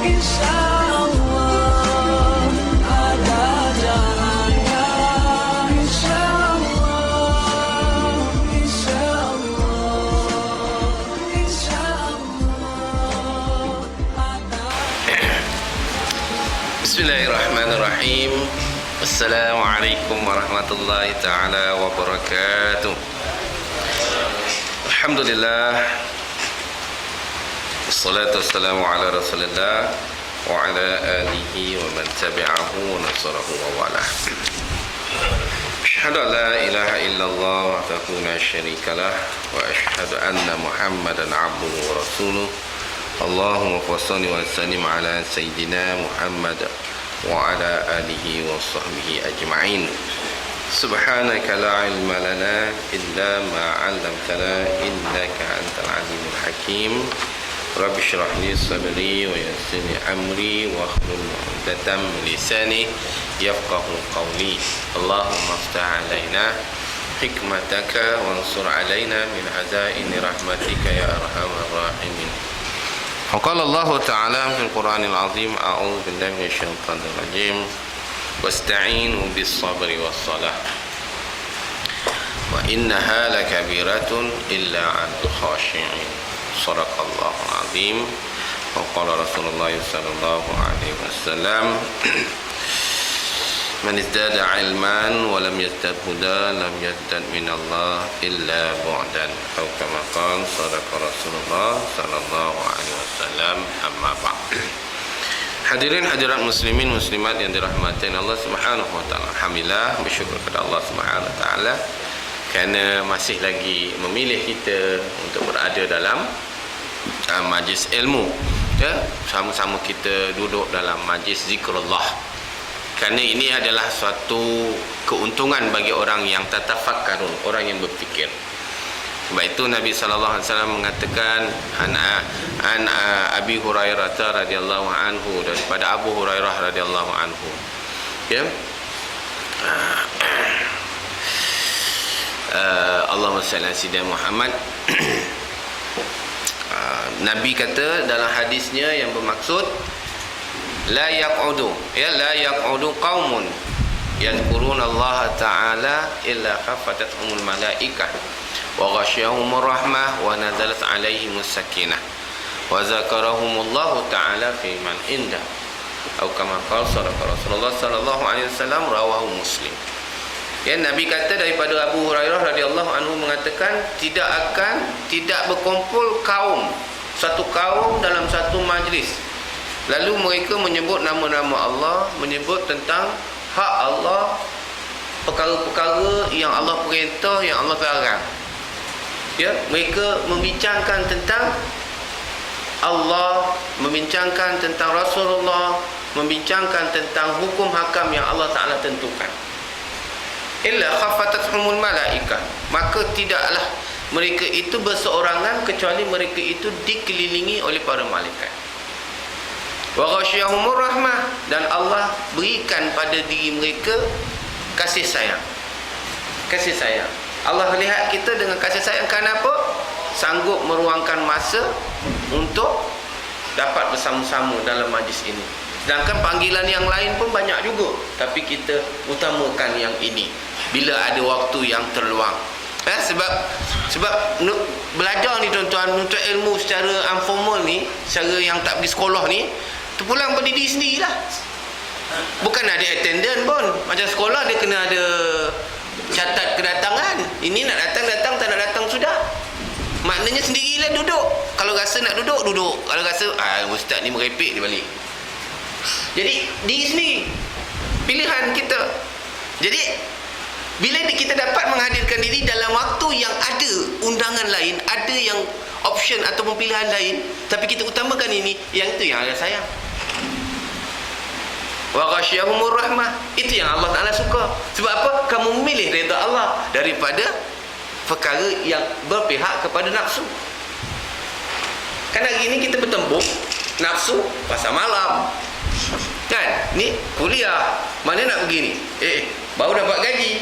insyaallah ada jalannya, insyaallah, insyaallah, insyaallah ada. Bismillahirrahmanirrahim. Assalamualaikum warahmatullahi ta'ala wabarakatuh. Alhamdulillah, wassalatu wassalamu ala rasulillah wa ala alihi wa man tabi'ahu wa nasarahu wa wala. Asyhadu an la ilaha illallah wahdahu la syarika lah wa asyhadu anna Muhammadan abduhu wa rasuluh. Allahumma shalli wa sallim ala sayyidina Muhammad wa ala alihi wa sahbihi ajma'in. Subhanaka la ilma lana illa ma 'allamtana innaka antal alimul hakim. Rabbi shrah li sadri wa yassir li amri wa hlul 'uqdatam min lisani yafqahu qawli. Allahumma iftah 'alaina hikmataka wansur 'alaina min azaini rahmatika ya arhamar rahimin. وقال الله تعالى في القرآن العظيم أعوذ بالله من الشيطان الرجيم واستعينوا بالصبر والصلاة وإنها لكبيرة إلا على الخاشعين صدق الله العظيم. وقال رسول الله صلى الله عليه وسلم من ازداد علما ولم يزدد هدى لم يزدد من الله إلا بعدا أو كما قال صدق رسول الله صلى الله عليه وسلم. أما بعد. Hadirin hadirat muslimin muslimat yang dirahmati Allah Subhanahu wa taala. Alhamdulillah, bersyukur kepada Allah Subhanahu wa taala kerana masih lagi memilih kita untuk berada dalam majlis ilmu, ya, sama-sama kita duduk dalam majlis zikrullah. Kerana ini adalah suatu keuntungan bagi orang yang tatafakkarun, orang yang berfikir. Sebab itu Nabi sallallahu alaihi wasallam mengatakan an Abi Hurairah radhiyallahu anhu, daripada Abu Hurairah radhiyallahu anhu, ya, Allahumma salli ala sayyidina Muhammad. Nabi kata dalam hadisnya yang bermaksud la yaq'udu, ya, la yaq'udu qaumun yadhkuruna Allah ta'ala illa khaffathumul malaikah wa ghasyiyahumur rahmah wa nazalat alaihimus sakinah wa zakarahumullahu ta'ala fi man indah atau kama qala Rasulullah sallallahu alaihi wasallam, rawahu Muslim. Ya, Nabi kata daripada Abu Hurairah radhiyallahu anhu mengatakan tidak berkumpul satu kaum dalam satu majlis, lalu mereka menyebut nama-nama Allah, menyebut tentang hak Allah, perkara-perkara yang Allah perintah, yang Allah larang. Ya, mereka membincangkan tentang Allah, membincangkan tentang Rasulullah, membincangkan tentang hukum hakam yang Allah Ta'ala tentukan. Illa khaffathumul malaikah, maka tidaklah mereka itu berseorangan kecuali mereka itu dikelilingi oleh para malaikat. Wa ghasyiyahumur rahmah, dan Allah berikan pada diri mereka kasih sayang. Kasih sayang. Allah lihat kita dengan kasih sayang, kenapa? Sanggup meruangkan masa untuk dapat bersama-sama dalam majlis ini. Sedangkan panggilan yang lain pun banyak juga, tapi kita utamakan yang ini bila ada waktu yang terluang. Sebab belajar ni tuan-tuan, untuk ilmu secara informal ni, secara yang tak pergi sekolah ni, terpulang berdiri sendirilah. Bukan ada attendant pun. Macam sekolah dia kena ada catat kedatangan. Ini nak datang, tak nak datang sudah. Maknanya sendirilah duduk. Kalau rasa nak duduk, duduk. Kalau rasa ustaz ni merepek, dia balik. Jadi diri sendiri, pilihan kita. Jadi bila kita dapat menghadirkan diri dalam waktu yang ada undangan lain, ada yang option ataupun pilihan lain, tapi kita utamakan ini, yang itu yang Allah sayang. Wa ghasyiyahumur rahmah, itu yang Allah Ta'ala suka. Sebab apa? Kamu memilih redha Allah daripada perkara yang berpihak kepada nafsu. Kan hari ini kita bertembung nafsu pasal malam, kan? Ni kuliah, mana nak pergi ni? Baru dapat gaji.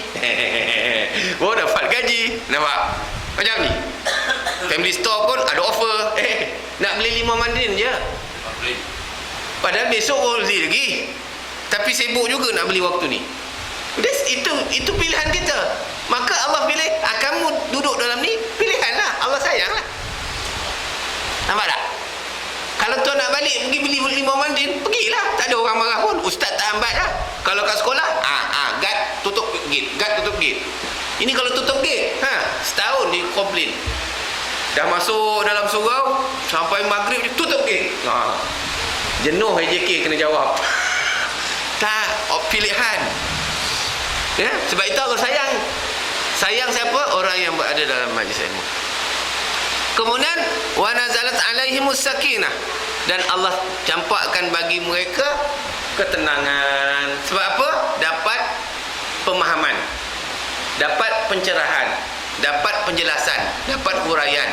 Baru dapat gaji. Nampak? Macam ni. Family store pun ada offer. Nak beli 5 mandin je. Padahal besok boleh lagi. Tapi sibuk juga nak beli waktu ni. Itu pilihan kita. Maka Allah pilih, kamu duduk dalam ni, pilihanlah. Allah sayanglah. Nampak tak? Kalau tuan nak balik pergi beli 5 mandin, pergilah. Tak ada orang marah pun. Ustaz tak hambat dah. Kalau kat sekolah, guard tutup gate. Guard tutup gate. Ini kalau tutup gate, setahun dia komplain. Dah masuk dalam surau, sampai maghrib dia tutup gate. Jenuh AJK kena jawab. Tak, pilihan. Ya, sebab itu Allah sayang. Sayang siapa? Orang yang berada dalam majlis ilmu. Kemudian wa nazalat alaihimus sakinah, dan Allah campakkan bagi mereka ketenangan. Sebab apa? Dapat pemahaman, dapat pencerahan, dapat penjelasan, dapat huraian.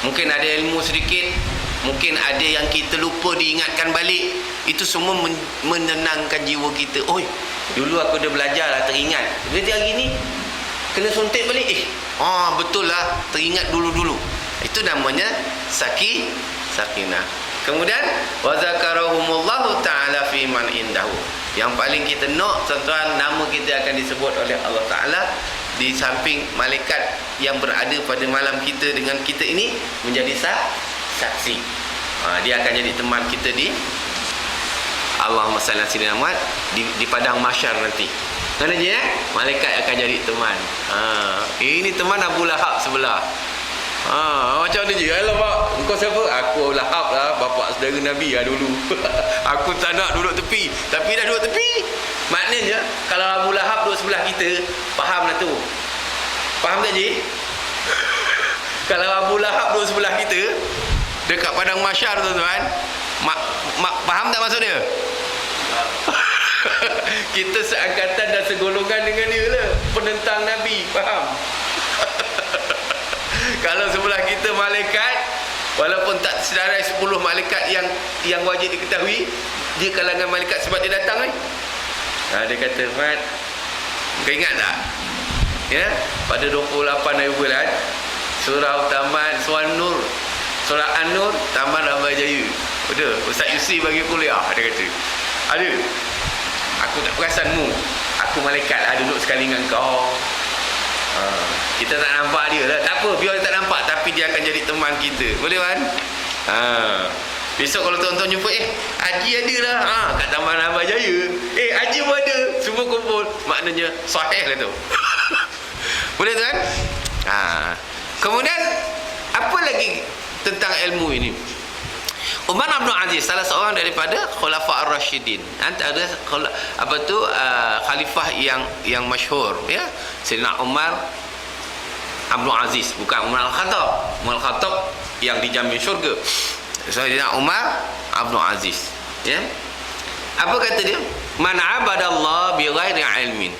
Mungkin ada ilmu sedikit, mungkin ada yang kita lupa diingatkan balik. Itu semua menenangkan jiwa kita. Oh, dulu aku dah belajar lah, teringat. Jadi hari ni kena suntik balik. Betul lah, teringat dulu-dulu. Itu namanya sakinah. Kemudian wa zakarahumullahu ta'ala fi man indahu. Yang paling kita nak, tuan-tuan, nama kita akan disebut oleh Allah Ta'ala di samping malaikat yang berada pada malam kita dengan kita ini menjadi saksi. Dia akan jadi teman kita di Allahumma salli ala sayyidina Muhammad di padang mahsyar nanti. Kan aja malaikat akan jadi teman. Ini teman Abu Lahab sebelah. Macam mana je? Alah pak, engkau siapa? Aku Lahab lah, bapa saudara Nabi lah dulu. Aku tak nak duduk tepi, tapi dah duduk tepi. Maknanya kalau Abu Lahab duduk sebelah kita, faham lah tu. Faham tak je? Kalau Abu Lahab duduk sebelah kita dekat padang mahsyar, tuan-tuan, faham tak maksud dia? Kita seangkatan dan segolongan dengan dia lah, penentang Nabi, faham? Kalau sebelah kita malaikat, walaupun tak sedarai 10 malaikat yang wajib diketahui, dia kalangan malaikat sebab dia datang ni. Dia kata, Mat, kau ingat tak? Ya, pada 28 hari bulan, surah tamat surah Nur, surah An-Nur tamat Ramai Jaya. Ada Ustaz Yusri bagi kuliah, dia kata. Ada. Aku tak perasanmu. Aku malaikat lah, duduk sekali dengan kau. Kita tak nampak dia lah. Tak apa, biar dia tak nampak, tapi dia akan jadi teman kita. Boleh kan? Besok kalau tuan-tuan jumpa, Haji ada lah, kat Taman Ramai Jaya. Haji pun ada. Semua kumpul. Maknanya sahih lah tu. Boleh kan? Kemudian apa lagi tentang ilmu ini? Umar bin Aziz, salah seorang daripada Khulafa Ar-Rasyidin, antara khalifah yang masyhur, ya. Sayyidina Umar Abdul Aziz, bukan Umar Al-Khattab. Umar Al-Khattab yang dijamin syurga. Sayyidina Umar Abdul Aziz, ya. Apa kata dia? Man abadallah bi ghairi ilmin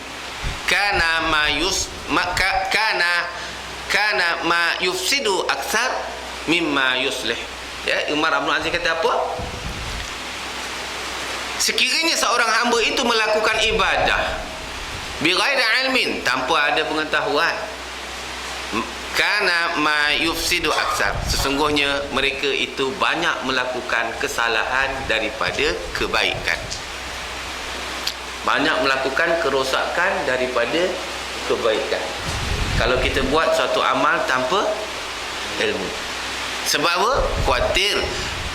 kana ma yufsidu aktsar mimma yuslih. Ya, Umar Abdul Aziz kata apa? Sekiranya seorang hamba itu melakukan ibadah bighairi ilmin, tanpa ada pengetahuan, kana ma yufsidu aksar, sesungguhnya mereka itu banyak melakukan kesalahan daripada kebaikan, banyak melakukan kerosakan daripada kebaikan. Kalau kita buat suatu amal tanpa ilmu, sebab apa? Khawatir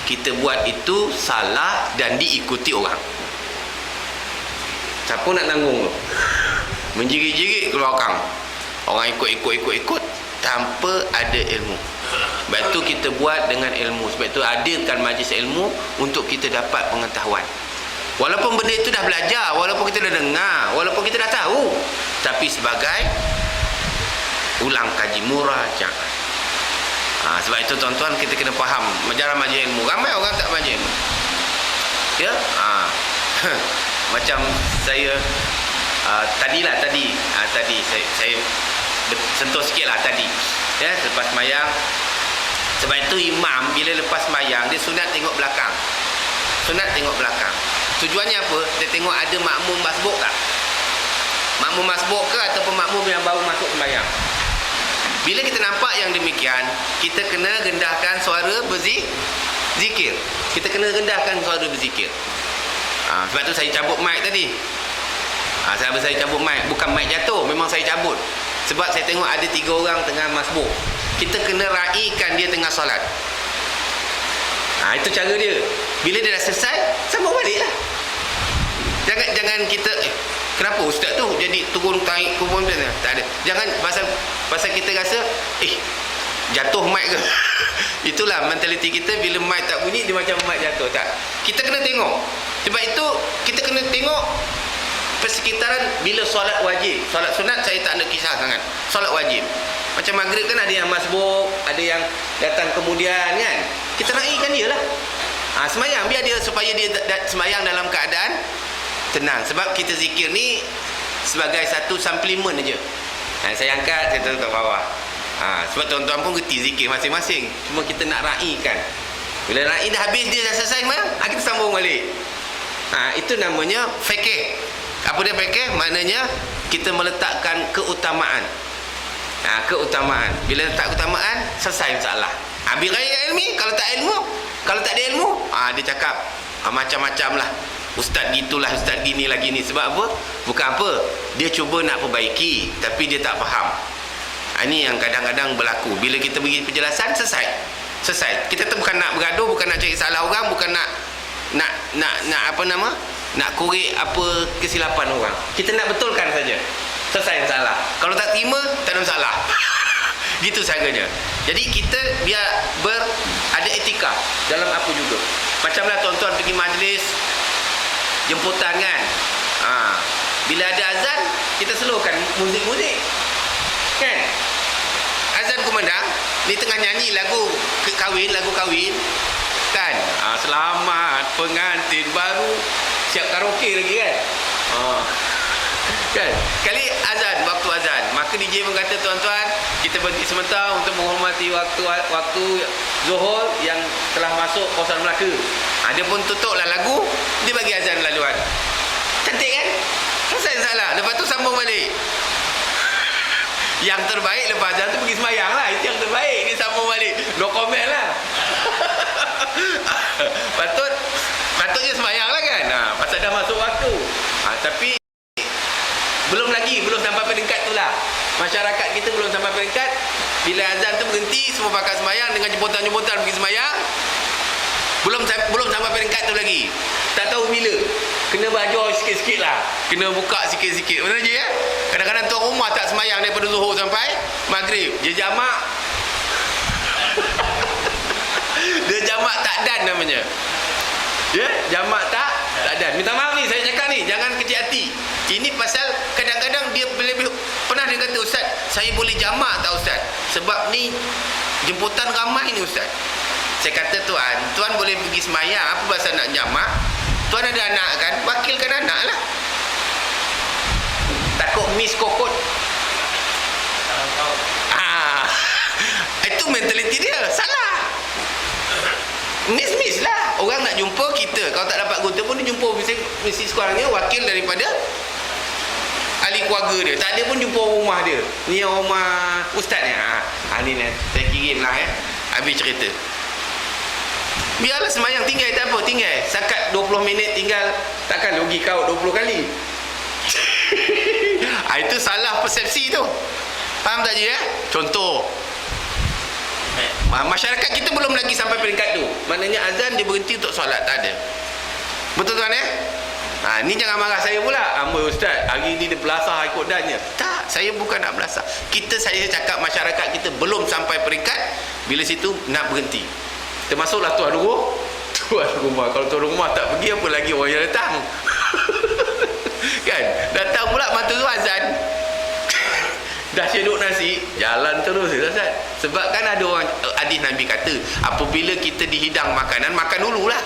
kita buat itu salah dan diikuti orang. Siapa nak tanggung tu? Menjerit-jerit ke belakang, orang ikut tanpa ada ilmu. Sebab itu kita buat dengan ilmu. Sebab itu adakan majlis ilmu untuk kita dapat pengetahuan. Walaupun benda itu dah belajar, walaupun kita dah dengar, walaupun kita dah tahu, tapi sebagai ulang kaji murajaah. Sebab itu tuan-tuan, kita kena faham menjarah majlis ilmu. Ramai orang tak majlis ilmu, ya. Macam saya tadi saya sentuh sikit lah tadi, ya, lepas sembahyang. Sebab itu imam bila lepas sembahyang, dia sunat tengok belakang. Tujuannya apa? Dia tengok ada makmum masbuk tak? Makmum masbuk ke ataupun makmum yang baru masuk sembahyang. Bila kita nampak yang demikian, kita kena rendahkan suara berzikir. Kita kena rendahkan suara berzikir. Sebab tu saya cabut mic tadi. Sebab saya cabut mic, bukan mic jatuh, memang saya cabut. Sebab saya tengok ada 3 orang tengah masbuk. Kita kena raikan dia tengah solat. Itu cara dia. Bila dia dah selesai, sambung balik lah. Jangan kita kenapa ustaz tu jadi turun taik kubur macam mana? Tak ada. Jangan pasal kita rasa jatuh mic ke. Itulah mentaliti kita, bila mic tak bunyi dia macam mic jatuh. Tak. Kita kena tengok. Sebab itu kita kena tengok persekitaran bila solat wajib. Solat sunat saya tak nak kisah sangat. Solat wajib. Macam maghrib kan ada yang masbuk, ada yang datang kemudian kan. Kita raikan dia lah. Semayang biar dia, supaya dia semayang dalam keadaan tenang. Sebab kita zikir ni sebagai satu suplemen aja. Saya angkat, saya taruh kat bawah. Sebab tuan-tuan pun kerti zikir masing-masing. Cuma kita nak raikan. Bila rai dah habis, dia dah selesai semayang, kita sambung balik. Itu namanya fiqh. Apa dia fiqh? Maknanya kita meletakkan keutamaan. Keutamaan. Bila letak keutamaan, selesai masalah. Habis raya ilmi, kalau tak ada ilmu, dia cakap macam-macam lah. Ustaz gitulah, ustaz gini lagi ni. Sebab apa? Bukan apa. Dia cuba nak perbaiki, tapi dia tak faham. Ini yang kadang-kadang berlaku. Bila kita bagi penjelasan, selesai. Kita tu bukan nak bergaduh, bukan nak cari salah orang, bukan nak nak korek apa kesilapan orang. Kita nak betulkan saja. Selesai masalah. Kalau tak terima, tak ada masalah. Gitu caranya. Jadi kita biar ada etika dalam apa juga. Macamlah tuan-tuan pergi majlis jemputan kan. Bila ada azan, kita slowkan muzik-muzik. Kan? Azan kumandang, ni tengah nyanyi lagu kahwin kan. Selamat pengantin baru, siap karaoke lagi kan. Kan? Kali azan, waktu azan, maka DJ pun kata tuan-tuan, kita berhenti sebentar untuk menghormati waktu Zuhur yang telah masuk kawasan Melaka. Dia pun tutuplah lagu, dia bagi azan laluan. Cantik kan? Selesai salah. Lepas tu sambung balik. Yang terbaik lepas azan tu pergi semayang lah. Itu yang terbaik. Dia sambung balik. No comment lah. Patutnya semayang lah kan. Pasal dah masuk waktu. Tapi belum sampai peringkat tu lah. Masyarakat kita belum sampai peringkat. Bila azan tu berhenti, semua pakat semayang dengan jemputan-jemputan pergi semayang. Belum sampai peringkat tu lagi. Tak tahu bila. Kena belajar sikit-sikit lah. Kena buka sikit-sikit. Mana je ya? Kadang-kadang tuan rumah tak semayang daripada Zuhur sampai Maghrib. Dia jamak. Dia jamak tak dan namanya. Ya? Jamak tak dan. Minta maaf ni, saya cakap ni. Jangan kecil hati. Ini pasal kadang-kadang dia pernah dia kata, Ustaz, saya boleh jamak tak Ustaz? Sebab ni jemputan ramai ni Ustaz. Saya kata tuan boleh pergi semayang. Apa pasal nak jamak? Tuan ada anak kan? Wakilkan anak lah. Takut miss kokot. Itu mentaliti dia. Salah. Miss lah. Orang nak jumpa kita. Kalau tak dapat guna pun dia jumpa mesti sekarang ni wakil daripada ahli keluarga dia. Tak ada pun jumpa rumah dia. Ni rumah ustaz ni. Ni saya kirim lah habis cerita. Biarlah semayang, tinggal tak apa, tinggal. Sakat 20 minit tinggal, takkan rugi kau 20 kali. Itu salah persepsi tu. Faham tak je ya? Contoh. Masyarakat kita belum lagi sampai peringkat tu. Maknanya azan dia berhenti untuk solat, tak ada. Betul tuan ya? Ni jangan marah saya pula. Amboi Ustaz, hari ni dia belasah ikut dannya. Tak, saya bukan nak belasah. Saya cakap masyarakat kita belum sampai peringkat bila situ nak berhenti. Termasuklah tuan rumah. Kalau tuan rumah tak pergi, apa lagi orang yang datang? Kan? Datang pula mata tu azan. Dah cedok nasi, jalan terus Ustaz. Sebab kan ada orang, hadis Nabi kata, apabila kita dihidang makanan, makan dululah.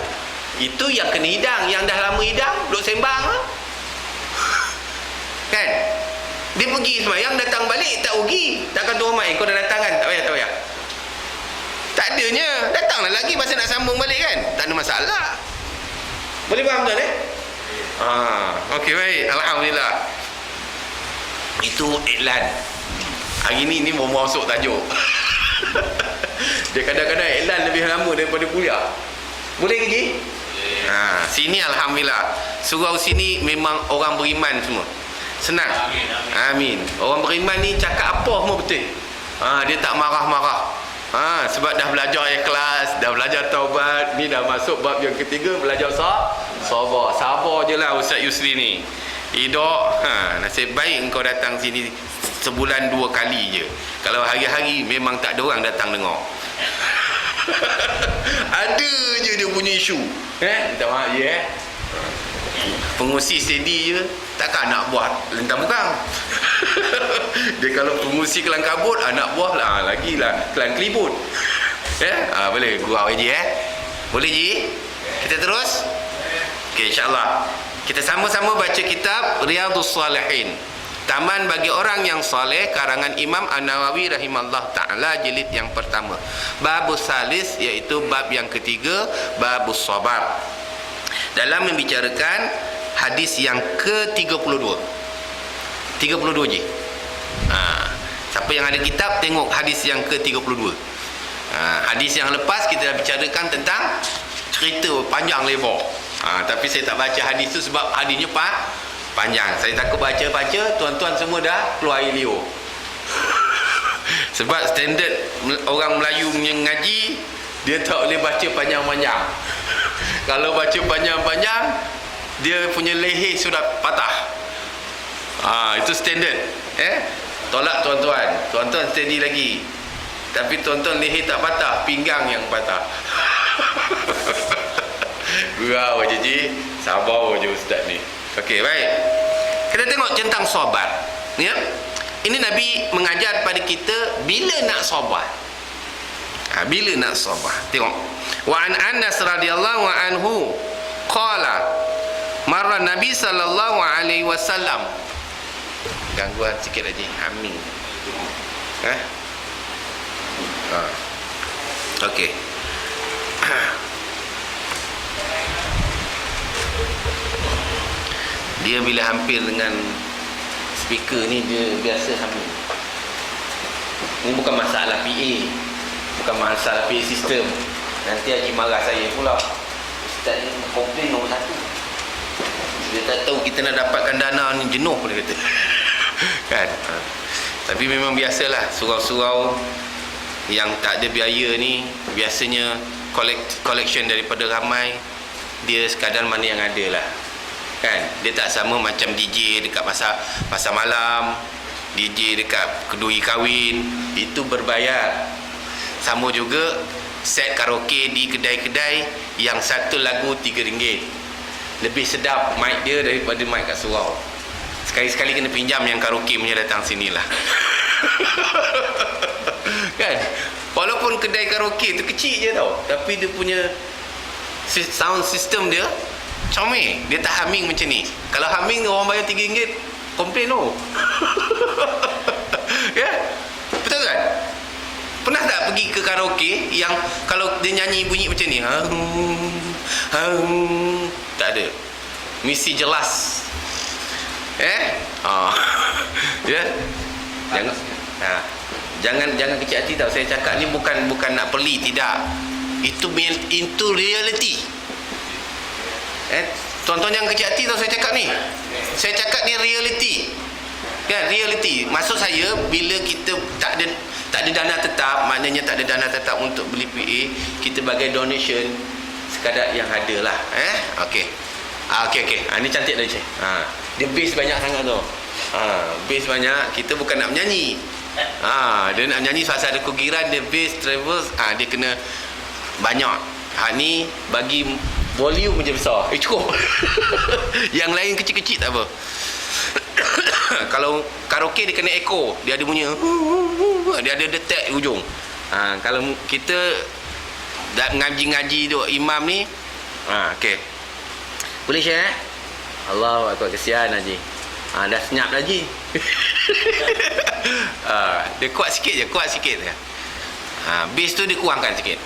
Itu yang kena hidang. Yang dah lama hidang, duduk sembang lah. Kan? Dia pergi semayang, datang balik, tak rugi. Takkan tu rumah, kau dah datang kan? Tak payah. Tak adanya. Datanglah lagi pasal nak sambung balik kan? Tak ada masalah. Boleh faham tuan Okey baik. Alhamdulillah. Itu iklan. Hari ni mau masuk tajuk. Dia kadang-kadang iklan lebih lama daripada kuliah. Boleh lagi? Sini Alhamdulillah. Surau sini memang orang beriman semua. Senang. Amin. Orang beriman ni cakap apa semua betul. Dia tak marah-marah. Sebab dah belajar ikhlas, dah belajar taubat, ni dah masuk bab yang ketiga, belajar sabar. Sabar je lah Ustaz Yusri ni. Hidup, nasib baik engkau datang sini sebulan 2 kali je. Kalau hari-hari memang tak ada orang datang dengar. Ada je dia punya isu. Minta maaf je pengusi steady je, takkan nak buat lentang bukang. Dia kalau pengusi kelang kabut, anak buah lah lagilah kelang kelibut. Boleh gurau je Boleh je? Kita terus? Okey, insya-Allah. Kita sama-sama baca kitab Riyadhus Salihin. Taman bagi orang yang soleh, karangan Imam An-Nawawi rahimahullah ta'ala, jilid yang pertama. Babus salis, iaitu bab yang ketiga, babus sabar. Dalam membicarakan hadis yang ke-32. 32 je. Siapa yang ada kitab, tengok hadis yang ke-32. Hadis yang lepas kita dah bicarakan tentang cerita panjang lebar. Tapi saya tak baca hadis tu sebab hadisnya panjang. Saya takut baca-baca tuan-tuan semua dah keluar air liur. Sebab standard orang Melayu ngaji, dia tak boleh baca panjang-panjang. Kalau baca panjang-panjang, dia punya leher sudah patah. Itu standard. Tolak tuan-tuan. Tuan-tuan steady lagi. Tapi tuan-tuan leher tak patah, pinggang yang patah. Gurau je ji. Sabar je ustaz ni. Okey, baik. Kita tengok tentang sabar. Ya. Ini Nabi mengajar pada kita bila nak sabar. Bila nak sabar. Tengok. Wa an Anas radhiyallahu anhu qala marra Nabi sallallahu alaihi wasallam. Gangguan sikit lagi. Amin. Okey. Dia bila hampir dengan speaker ni, dia biasa hamil. Ini bukan masalah PA, bukan masalah PA sistem. Nanti Haji marah saya pula. Ustaz ni komplain nombor 1. Dia tak tahu kita nak dapatkan dana ni, jenuh dia kata. Kan? Tapi memang biasalah surau-surau yang tak ada biaya ni biasanya collection daripada ramai. Dia sekadar mana yang ada lah. Kan? Dia tak sama macam DJ dekat pasar malam, DJ dekat kedui kahwin, itu berbayar. Sama juga set karaoke di kedai-kedai yang satu lagu RM3. Lebih sedap mic dia daripada mic kat surau. Sekali-sekali kena pinjam yang karaoke punya, datang sinilah. Kan? Walaupun kedai karaoke tu kecil je tau, tapi dia punya sound system dia comel. Dia tak humming macam ni. Kalau humming orang bayar RM3, komplain tu. Ya? Betul kan? Pernah tak pergi ke karaoke yang kalau dia nyanyi bunyi macam ni? Tak ada. Mesti jelas. Ya? Jangan kecil hati tau. Saya cakap ni bukan nak peli, tidak. Itu reality. Tuan-tuan jangan kecil hati tau saya cakap ni. Saya cakap ni reality. Kan, reality. Maksud saya, bila kita tak ada dana tetap, maknanya tak ada dana tetap untuk beli PA, kita bagi donation sekadar yang ada lah. Okey. Okey. Ni cantik dah cik. Dia bass banyak sangat tu. Bass banyak. Kita bukan nak menyanyi. Dia nak menyanyi pasal ada kugiran, dia bass travels, dia kena banyak. Ni bagi volume je besar. Cukup. Yang lain kecil-kecil tak apa. Kalau karaoke dia kena echo, dia ada bunyi, dia ada detek ujung. Kalau kita dah ngaji-ngaji duk imam ni, okey. Boleh share? Allahu akbar, kesian Haji. Dah senyap dah Haji. Dia kuat sikit je. Bass tu dia kurangkan sikit.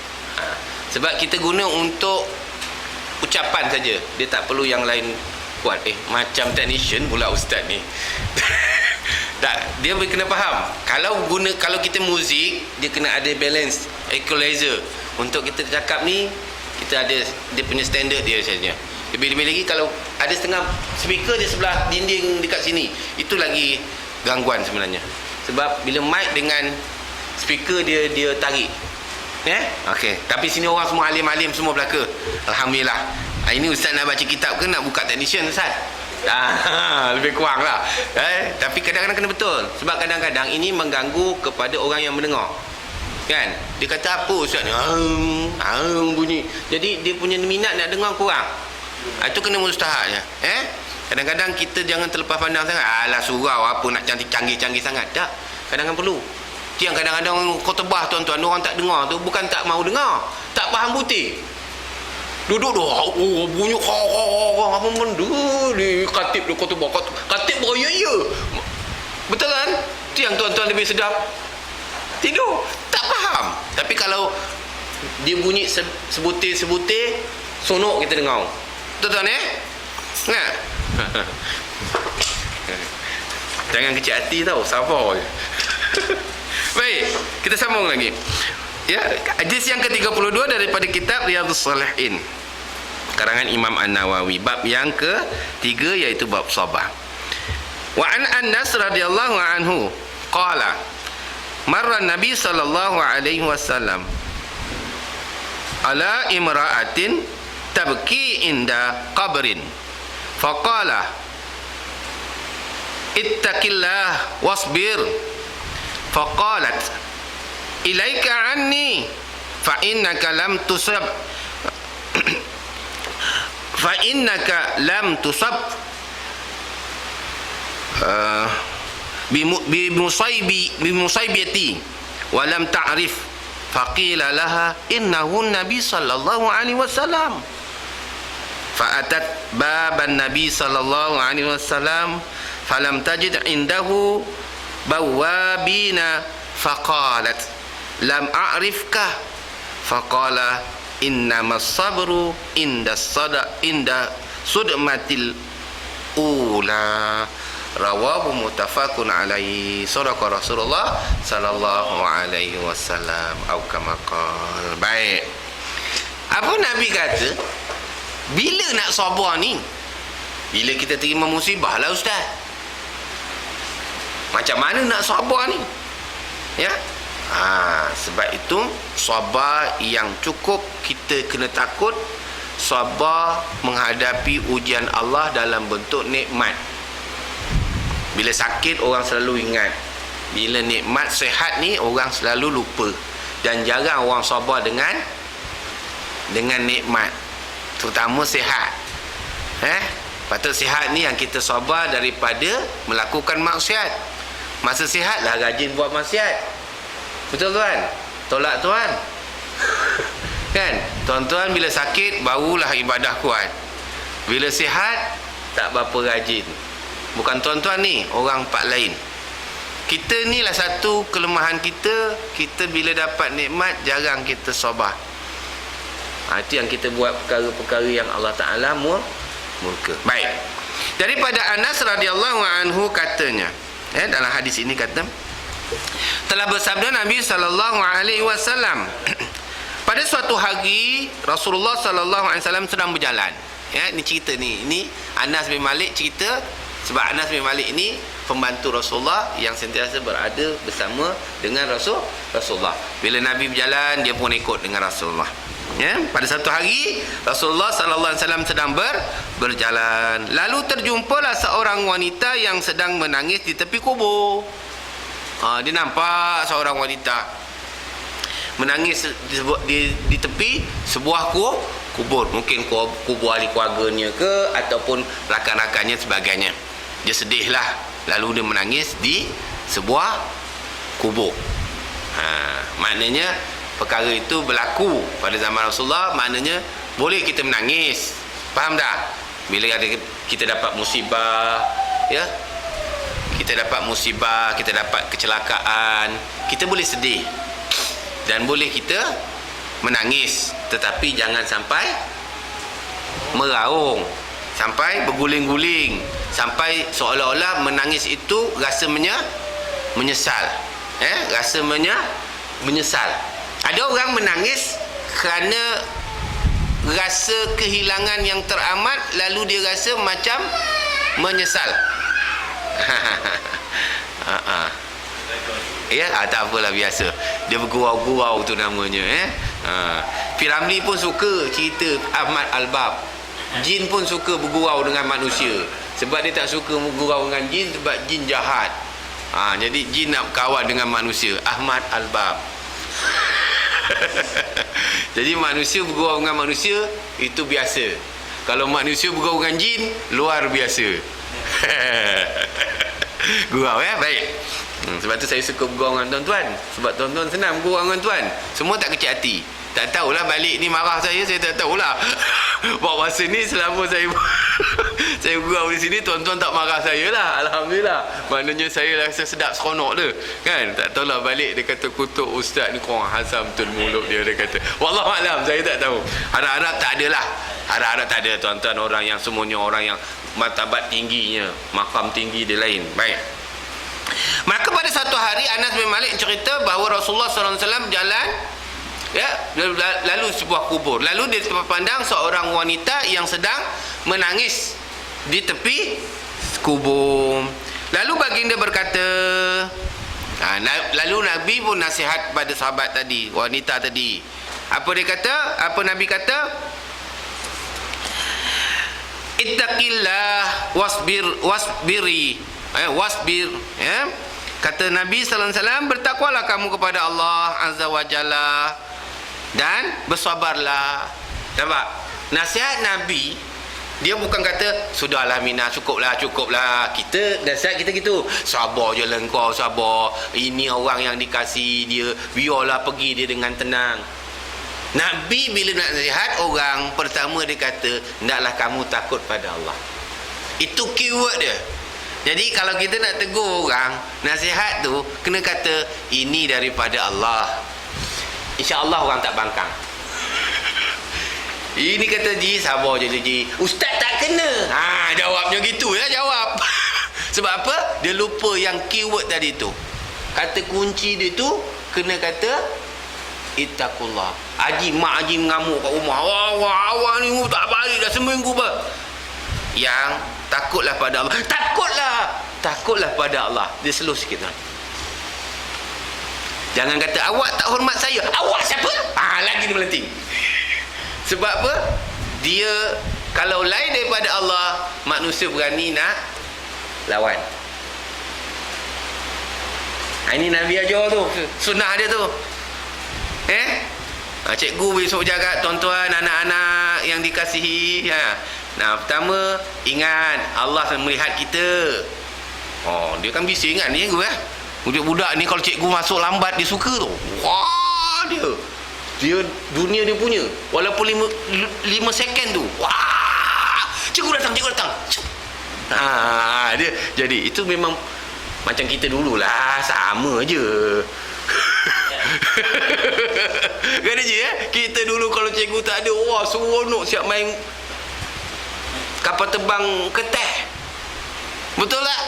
Sebab kita guna untuk ucapan saja. Dia tak perlu yang lain kuat. Macam technician pula ustaz ni. Tak, dia kena faham. Kalau kita muzik, dia kena ada balance, equalizer. Untuk kita cakap ni, kita ada dia punya standard dia saja. Lebih-lebih lagi kalau ada setengah speaker di sebelah dinding dekat sini, itu lagi gangguan sebenarnya. Sebab bila mic dengan speaker dia tarik. Okey. Tapi sini orang semua alim-alim semua belaka. Alhamdulillah. Ini ustaz nak baca kitab ke nak buka technician ustaz? Lebih kurang lah. Tapi kadang-kadang kena betul. Sebab kadang-kadang ini mengganggu kepada orang yang mendengar. Kan? Dia kata apa ustaz ni? Bunyi. Jadi dia punya minat nak dengar kurang. Itu kena mustahaknya. Kadang-kadang kita jangan terlepas pandang sangat. Alah surau apa nak canggih-canggih sangat. Tak. Kadang-kadang perlu. Yang kadang-kadang khutbah tuan-tuan, orang tak dengar tu bukan tak mau dengar, tak faham putih. Duduk tu, bunyi apa benda ni, khatib dia khutbah, khatib beraya-ya. Betul kan? Tu yang tuan-tuan lebih sedap. Tidur, tak faham. Tapi kalau dia bunyi sebutir-sebutir, sonok kita dengar. Betul tuan Nah. Jangan kecil hati tau, sabar je. Baik, kita sambung lagi. Ya, hadis yang ke-32 daripada kitab Riyadhus Shalihin, karangan Imam An-Nawawi, bab yang ke-3 iaitu bab sabar. Wa an Anas radhiyallahu anhu qala marra Nabi sallallahu alaihi wasallam ala imra'atin tabki inda qabrin faqala ittaqillah wasbir faqalat ilaika anni fa innaka lam tusab bimusaybiyati wa lam ta'rif faqila laha innahu nabi sallallahu alaihi wasallam fa'atat baban nabi sallallahu alaihi wasallam falam tajid indahu bawabina faqalat lam a'rifka faqala innamas sabru inda sudmatil ula rawahu muttafaqun alaihi sadaqa Rasulullah sallallahu alaihi wasallam atau kama qala. Baik, apa Nabi kata bila nak sabar ni? Bila kita terima musibah lah ustaz. Macam mana nak sabar ni? Ya. Sebab itu sabar yang cukup kita kena takut, sabar menghadapi ujian Allah dalam bentuk nikmat. Bila sakit orang selalu ingat. Bila nikmat sihat ni orang selalu lupa. Dan jarang orang sabar dengan nikmat, terutama sihat. Patut sihat ni yang kita sabar daripada melakukan maksiat. Masa sihat lah rajin buat maksiat. Betul tuan? Tolak tuan. Kan? Tuan-tuan bila sakit barulah ibadah kuat. Bila sihat tak berapa rajin. Bukan tuan-tuan ni, orang pak lain. Kita ni lah satu kelemahan kita. Kita bila dapat nikmat jarang kita sabar. Itu yang kita buat perkara-perkara yang Allah Ta'ala murka. Baik. Daripada Anas radhiyallahu anhu katanya, dalam hadis ini kata, telah bersabda Nabi sallallahu alaihi wasallam, pada suatu hari Rasulullah sallallahu alaihi wasallam sedang berjalan. Ini cerita ni. Ini Anas bin Malik cerita, sebab Anas bin Malik ini pembantu Rasulullah yang sentiasa berada bersama dengan Rasulullah. Bila Nabi berjalan, dia pun ikut dengan Rasulullah. Pada satu hari Rasulullah sallallahu alaihi wasallam sedang berjalan. Lalu terjumpalah seorang wanita yang sedang menangis di tepi kubur. Dia nampak seorang wanita menangis di tepi sebuah kubur. Mungkin kubur ahli keluarganya ke, ataupun rakan-rakannya sebagainya. Dia sedihlah. Lalu dia menangis di sebuah kubur. Maknanya perkara itu berlaku pada zaman Rasulullah. Maknanya boleh kita menangis. Faham tak? Bila kita dapat musibah, kita dapat musibah, kita dapat kecelakaan, kita boleh sedih dan boleh kita menangis, tetapi jangan sampai meraung. sampai berguling-guling, sampai seolah-olah menangis itu rasa menyesal. Rasa menyesal. Ada orang menangis kerana rasa kehilangan yang teramat, lalu dia rasa macam menyesal. Tak apalah, biasa. Dia bergurau-gurau tu namanya. Piramli pun suka cerita Ahmad Al-Bab. Jin pun suka bergurau dengan manusia. Sebab dia tak suka bergurau dengan jin, sebab jin jahat. Jadi jin nak kawan dengan manusia. Ahmad Al-Bab. Jadi manusia bergurau dengan manusia, itu biasa. Kalau manusia bergurau dengan jin, luar biasa. Gurau baik. Sebab tu saya suka bergurau dengan tuan-tuan. Sebab tuan-tuan senang bergurau dengan tuan. Semua tak kecil hati. Tak tahulah balik ni marah saya tak tahulah. Buat masa ni selama saya saya bergurau di sini, tuan-tuan tak marah saya lah. Alhamdulillah. Maknanya saya rasa sedap seronok tu. Kan? Tak tahulah balik dia kata kutuk ustaz ni kurang hazam betul mulut dia kata. Wallahualam, saya tak tahu. Harap-harap tak adalah. Harap-harap tak ada tuan-tuan, orang yang semuanya orang yang martabat tingginya, makam tinggi dia lain. Baik. Maka pada satu hari Anas bin Malik cerita bahawa Rasulullah SAW jalan, lalu sebuah kubur. Lalu dia terpandang seorang wanita yang sedang menangis di tepi kubur. Lalu baginda berkata, lalu Nabi pun nasihat pada sahabat tadi, wanita tadi. Apa dia kata? Apa Nabi kata? Ittaqillah wasbir. Kata Nabi sallallahu alaihi wasallam, bertakwalah kamu kepada Allah Azza wa Jalla dan bersabarlah. Nampak? Nasihat Nabi, dia bukan kata sudahlah Mina, cukuplah. Kita nasihat kita gitu, sabar je lah kau, sabar. Ini orang yang dikasih dia, biarlah pergi dia dengan tenang. Nabi bila nak nasihat orang, pertama dia kata, hendaklah kamu takut pada Allah. Itu keyword dia. Jadi kalau kita nak tegur orang, nasihat tu kena kata ini daripada Allah. InsyaAllah orang tak bangkang. Ini kata Ji, sabar je Ji. Ustaz tak kena. Jawabnya gitu jawab. Sebab apa? Dia lupa yang keyword tadi tu. Kata kunci dia tu kena kata ittaqullah. Mak Haji mengamuk kat rumah. Awak ni tak balik dah seminggu ber. Yang takutlah pada Allah. Takutlah pada Allah. Dia slow sikit tuan. Jangan kata awak tak hormat saya. Awak siapa? Lagi dia melenting. Sebab apa? Dia kalau lain daripada Allah, manusia berani nak lawan. Ini Nabi ajar tu, sunnah dia tu. Cikgu besok jaga tuan-tuan, anak-anak yang dikasihi. Pertama, ingat Allah melihat kita. Dia kan bisa ingat ni cikgu budak-budak ni kalau cikgu masuk lambat dia suka tu. Wah, dia dunia dia punya. Walaupun 5 second tu. Wah, cikgu datang. Dia jadi itu memang macam kita dululah, sama je. Kan je kita dulu kalau cikgu tak ada, wah seronok siap main kapal terbang keteh. Betul tak?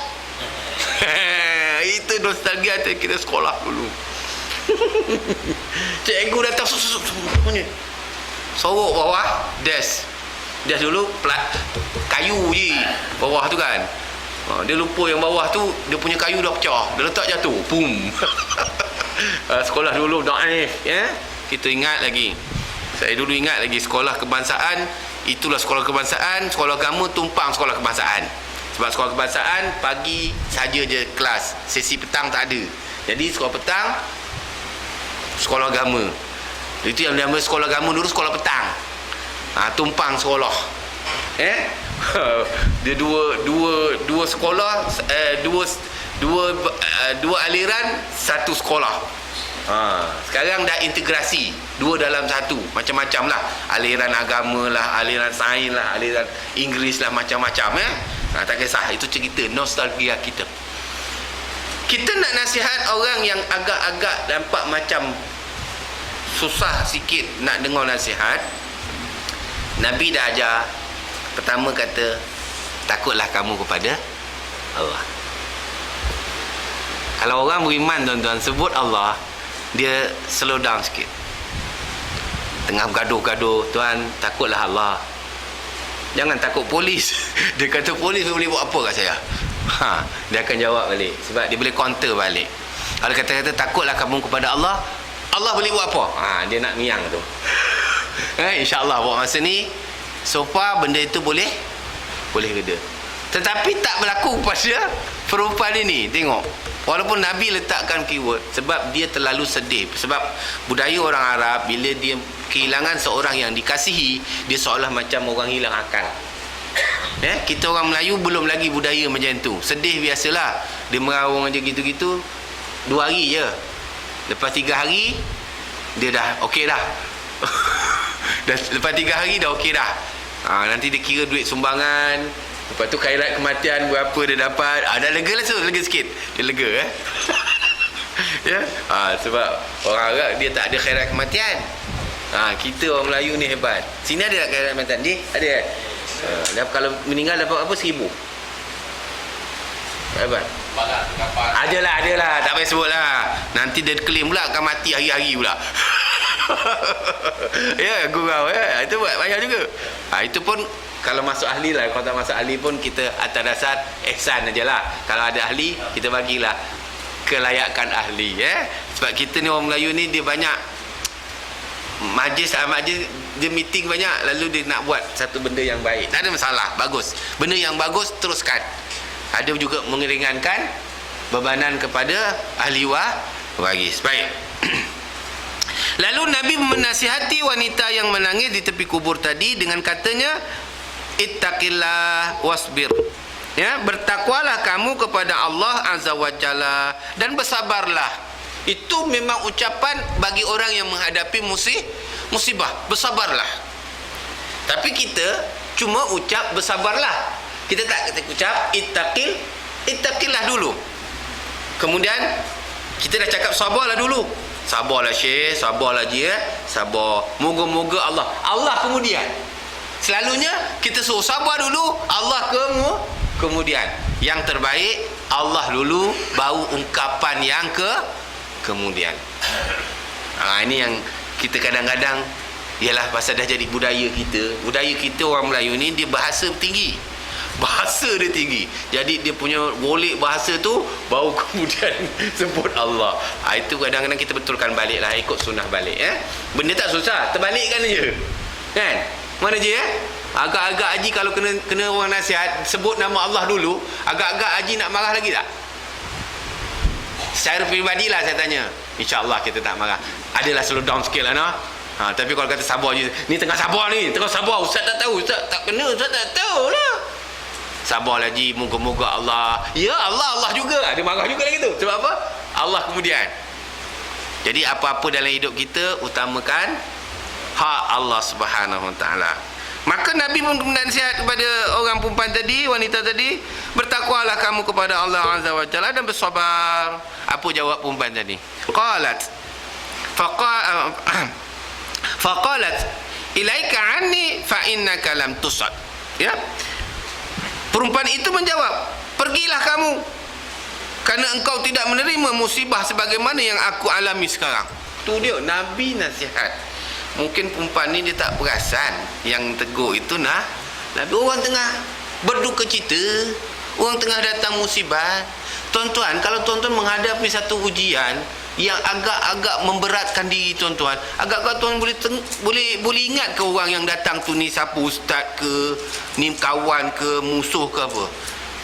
Itu nostalgia kita sekolah dulu. Cikgu datang punya sorok bawah desk dulu kayu je bawah tu kan. Dia lupa yang bawah tu dia punya kayu dah pecah, dia letak jatuh, boom. Sekolah dulu daif kita ingat lagi. Saya dulu ingat lagi sekolah kebangsaan, itulah sekolah kebangsaan. Sekolah agama tumpang sekolah kebangsaan. Sebab sekolah kebangsaan pagi saja je kelas, sesi petang tak ada. Jadi sekolah petang sekolah agama. Itu yang nama sekolah agama dulu, sekolah petang. Tumpang sekolah. Dia dua sekolah, dua aliran, satu sekolah. Sekarang dah integrasi, dua dalam satu, macam-macam lah, aliran agama lah, aliran sains lah, aliran Inggeris lah, macam-macam. Tak kisah, itu cerita nostalgia kita. Kita nak nasihat orang yang agak-agak nampak macam susah sikit nak dengar nasihat. Nabi dah ajar Pertama kata, takutlah kamu kepada Allah. Kalau orang beriman tuan-tuan sebut Allah, dia slow down sikit. Tengah gaduh-gaduh, tuan, takutlah Allah. Jangan takut polis. Dia kata polis boleh buat apa kat saya? Dia akan jawab balik. Sebab dia boleh counter balik. Kalau kata-kata takutlah kamu kepada Allah, Allah boleh buat apa? Dia nak miang tu. InsyaAllah buat masa ni, so far benda itu boleh reda. Tetapi tak berlaku pada perempuan ini. Tengok, walaupun Nabi letakkan keyword, sebab dia terlalu sedih. Sebab budaya orang Arab, bila dia kehilangan seorang yang dikasihi, dia seolah macam orang hilang akal. Kita orang Melayu belum lagi budaya macam tu. Sedih biasalah, dia meraung je gitu-gitu 2 hari je. Lepas 3 hari dia dah okey dah. Lepas 3 hari dah okey dah. Nanti dia kira duit sumbangan. Lepas tu khairat kematian berapa dia dapat. Dah lega lah, lega sikit. Dia lega ya. Sebab orang Arab dia tak ada khairat kematian. Kita orang Melayu ni hebat. Sini ada tak khairat kematian? Dia ada kalau meninggal dapat apa? 1,000. Hebat. Adalah, tak payah sebut lah. Nanti dia claim pula akan mati hari-hari pula. Ya, gurau ya. Itu banyak juga. Itu pun kalau masuk ahli lah. Kalau tak masuk ahli pun kita atas dasar ihsan aja lah. Kalau ada ahli, kita bagilah kelayakan ahli Sebab kita ni orang Melayu ni, dia banyak majlis dia meeting banyak, lalu dia nak buat satu benda yang baik. Tak ada masalah, bagus. Benda yang bagus teruskan. Ada juga mengeringankan bebanan kepada ahli waris. Baik. Lalu Nabi menasihati wanita yang menangis di tepi kubur tadi dengan katanya, ittaqillah wasbir. Bertakwalah kamu kepada Allah Azza wa Jalla dan bersabarlah. Itu memang ucapan bagi orang yang menghadapi musibah. Bersabarlah. Tapi kita cuma ucap bersabarlah. Kita tak ucap ittaqillah dulu. Kemudian kita dah cakap sabarlah dulu. Sabarlah Syekh, sabarlah Ji, sabar. Moga-moga Allah kemudian. Selalunya kita suruh sabar dulu, Allah kemudian. Yang terbaik Allah dulu, baru ungkapan yang kemudian. Ini yang kita kadang-kadang, ialah pasal dah jadi budaya kita. Budaya kita orang Melayu ni, dia bahasa tinggi. Bahasa dia tinggi. Jadi dia punya golek bahasa tu, baru kemudian sebut Allah. Itu kadang-kadang kita betulkan balik lah, ikut sunnah balik. Benda tak susah, terbalikkan je. Kan? Mana je agak-agak Haji kalau kena orang nasihat sebut nama Allah dulu, agak-agak Haji nak marah lagi tak? Secara peribadilah saya tanya. InsyaAllah kita tak marah. Adalah slow down sikit lah, no? Tapi kalau kata sabar je, ni tengah sabar ni, tengah sabar, Ustaz tak tahu, Ustaz tak kena, Ustaz tak tahu lah. Sabarlah Haji, moga-moga Allah. Ya Allah juga. Dia marah juga lagi tu. Sebab apa? Allah kemudian. Jadi apa-apa dalam hidup kita, utamakan hak Allah Subhanahu Wa Taala. Maka Nabi pun menasihat kepada orang perempuan tadi, wanita tadi, bertakwalah kamu kepada Allah Azza wa Jalla dan bersabar. Apa jawab perempuan tadi? Faqalat ilaika anni fa innaka lam tusad. Ya. Perempuan itu menjawab, pergilah kamu, kerana engkau tidak menerima musibah sebagaimana yang aku alami sekarang. Tu dia Nabi nasihat. Mungkin perempuan ni dia tak perasan yang tegur itu Nabi. Orang tengah berduka cita, orang tengah datang musibah. Tuan-tuan, kalau tuan-tuan menghadapi satu ujian yang agak-agak memberatkan diri tuan-tuan, agak-agak tuan boleh ingat ke orang yang datang tu ni siapa, ustaz ke, ni kawan ke, musuh ke apa?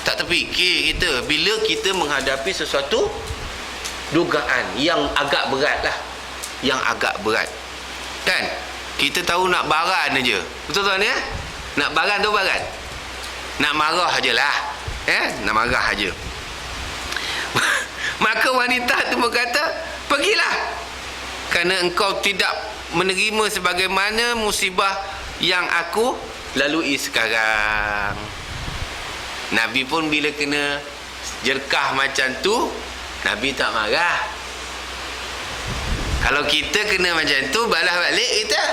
Tak terfikir kita bila kita menghadapi sesuatu dugaan yang agak berat lah, yang agak berat. Kan? Kita tahu nak baran aja. Betul tuan ya? Nak baran tu baran. Nak marah ajalah. Nak marah aja. Maka wanita itu berkata, pergilah, kerana engkau tidak menerima sebagaimana musibah yang aku lalui sekarang. Nabi pun bila kena jerkah macam tu, Nabi tak marah. Kalau kita kena macam tu, balas balik kita.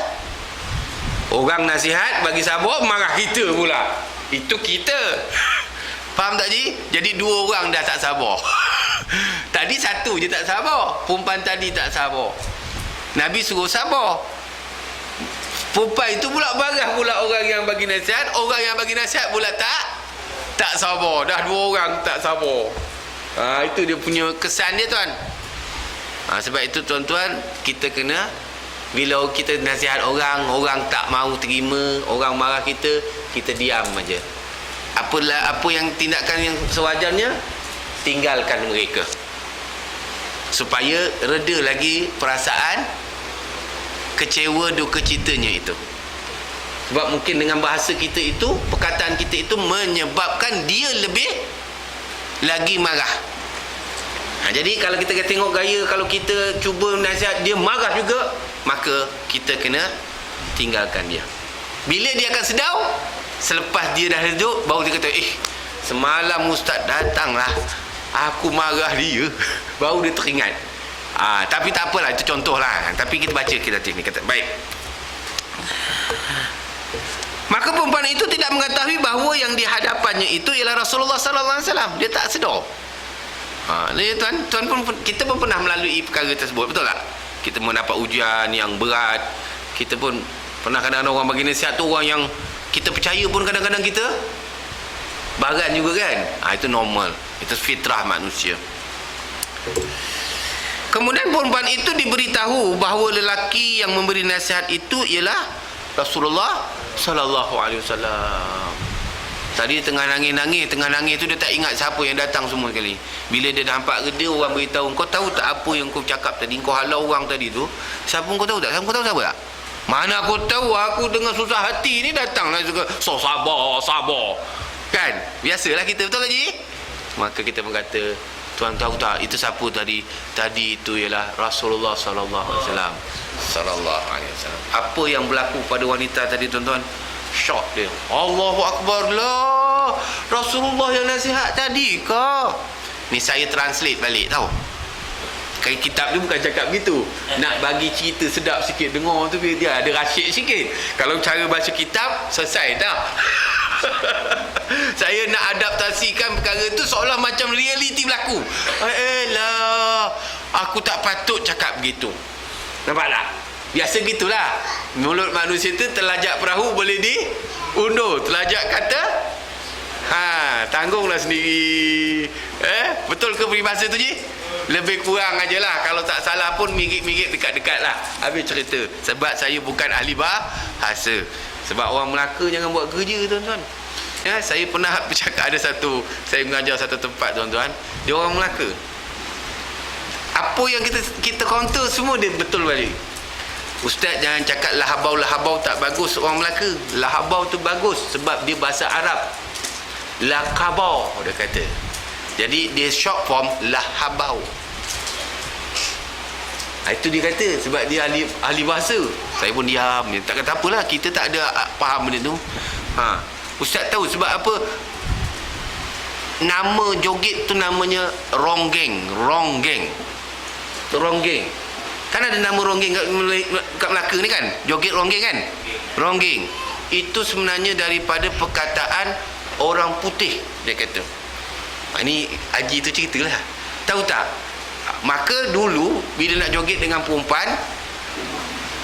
Orang nasihat bagi sabar, marah kita pula. Itu kita. Faham tak Ji? Jadi dua orang dah tak sabar. Tadi satu je tak sabar. Perempuan tadi tak sabar. Nabi suruh sabar. Perempuan itu pula marah pula orang yang bagi nasihat. Orang yang bagi nasihat pula tak sabar. Dah dua orang tak sabar. Itu dia punya kesan dia tuan. Sebab itu tuan-tuan, kita kena, bila kita nasihat orang, orang tak mau terima, orang marah kita diam aja. Apa yang tindakan yang sewajarnya, tinggalkan mereka, supaya reda lagi perasaan kecewa, duka citanya itu. Sebab mungkin dengan bahasa kita itu, perkataan kita itu menyebabkan dia lebih lagi marah. Jadi kalau kita tengok gaya, kalau kita cuba nasihat dia marah juga, maka kita kena tinggalkan dia. Bila dia akan sedar, selepas dia dah reduk, baru dia kata, semalam ustaz datanglah, aku marah dia. Baru dia teringat. Tapi tak apalah, itu contoh lah. Tapi kita baca kita ni kata, baik. Maka perempuan itu tidak mengetahui bahawa yang di hadapannya itu ialah Rasulullah sallallahu alaihi wasallam. Dia tak sedar. Tuan pun, kita pun pernah melalui perkara tersebut, betul tak? Kita mendapat ujian yang berat. Kita pun pernah, kadang-kadang orang bagi nasihat tu orang yang kita percaya pun kadang-kadang kita baran juga kan. Itu normal. Itu fitrah manusia. Kemudian perempuan itu diberitahu bahawa lelaki yang memberi nasihat itu ialah Rasulullah sallallahu alaihi wasallam. Tadi tengah nangis tu dia tak ingat siapa yang datang semua sekali. Bila dia nampak reda, orang beritahu, kau tahu tak apa yang kau cakap tadi, kau halau orang tadi tu, siapa kau tahu tak? Kau tahu siapa tak? Mana aku tahu, aku dengan susah hati ni datanglah juga. So sabar kan, biasalah kita, betul tak Ji? Maka kita berkata, tuan tahu tak itu siapa tadi? Tadi itu ialah Rasulullah sallallahu alaihi wasallam. Sallallahu alaihi wasallam. Apa yang berlaku pada wanita tadi tuan-tuan? Syok dia. Allahu Akbar lah. Rasulullah yang nasihat tadi ke? Ni saya translate balik tau. Kayak kitab tu bukan cakap gitu. Nak bagi cerita sedap sikit, dengar tu dia ada rasyid sikit. Kalau cara baca kitab, selesai dah. Saya nak adaptasikan perkara tu seolah macam realiti berlaku. Aku tak patut cakap begitu. Nampak tak? Biasa gitulah. Mulut manusia tu terlajak perahu boleh diundur. Terlajak kata, tanggunglah sendiri. Betul ke peribahasa tu Ji? Lebih kurang ajalah. Kalau tak salah pun mirip-mirip dekat-dekat lah. Habis cerita. Sebab saya bukan ahli bahasa. Sebab orang Melaka jangan buat kerja tuan-tuan. Saya pernah bercakap, saya mengajar satu tempat tuan-tuan. Dia orang Melaka. Apa yang kita counter semua dia betul balik. Ustaz jangan cakap lahabau tak bagus orang Melaka. Lahabau tu bagus sebab dia bahasa Arab. Lakabau dia kata. Jadi dia short form lahabau. Itu dia kata sebab dia ahli bahasa. Saya pun diam. Dia tak kata apalah, kita tak ada faham benda tu. Ustaz tahu sebab apa? Nama joget tu namanya ronggeng. Kan ada nama ronggeng kat Melaka ni kan? Joget ronggeng kan? Ronggeng. Itu sebenarnya daripada perkataan orang putih, dia kata. Ini Haji tu ceritalah. Tahu tak? Maka dulu bila nak joget dengan perempuan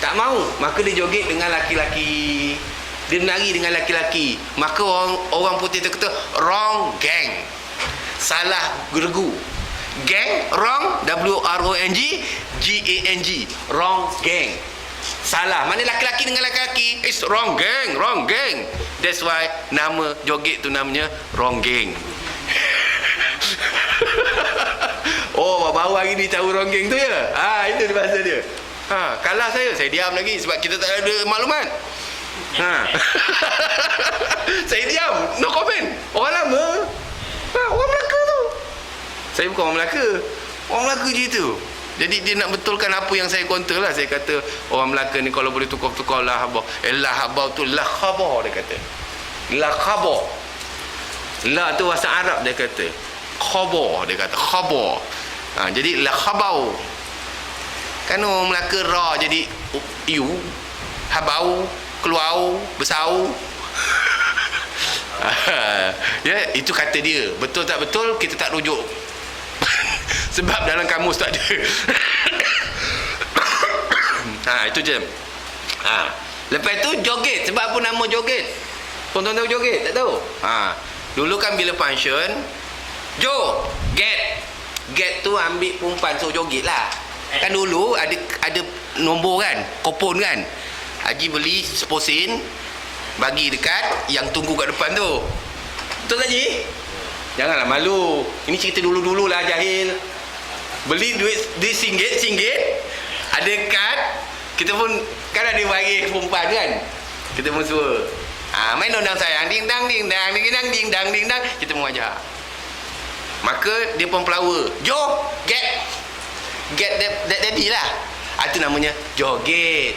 tak mau, maka dia joget dengan laki-laki. Dia menari dengan laki-laki. Maka orang putih tu kata ronggeng. Salah gergu. Gang, wrong, W-R-O-N-G, G-A-N-G, wrong gang. Salah, mana laki-laki dengan laki-laki? It's wrong gang. That's why nama joget tu namanya wrong gang. Baru hari ni tahu wrong gang tu ya? Itu bahasa dia. Kalah saya diam lagi sebab kita tak ada maklumat. Saya diam, no comment. Orang lama, orang Melaka tu. Saya bukan orang Melaka je tu. Jadi dia nak betulkan apa yang saya counter lah. Saya kata orang Melaka ni kalau boleh tukar-tukar lahabau. Lahabau tu lakhabau dia kata. Lakhabau. La tu bahasa Arab dia kata. Khabau dia kata. Khabau. Jadi lakhabau. Kan orang Melaka ra jadi you. Habau. keluar bersau. Ya, itu kata dia. Betul tak betul kita tak rujuk. Sebab dalam kamus tak ada. Itu je. Lepas tu joget. Sebab apa nama joget? Tuan-tuan tahu joget? Tak tahu? Dulu kan bila function, Jo, get tu ambil perempuan suruh joget lah. Kan dulu ada nombor kan, kupon kan. Haji beli 10 sen, bagi dekat yang tunggu kat depan tu. Betul tak Haji? Janganlah malu. Ini cerita dulu-dulu lah, jahil. Beli duit RM1, ada kad. Kita pun kan ada bagi perempuan kan. Kita pun suruh main undang sayang, ding dang ding dang ding dang ding dang ding dang. Kita mengajar. Maka dia pun flower. Jo, get that daddy lah. Itu namanya joget.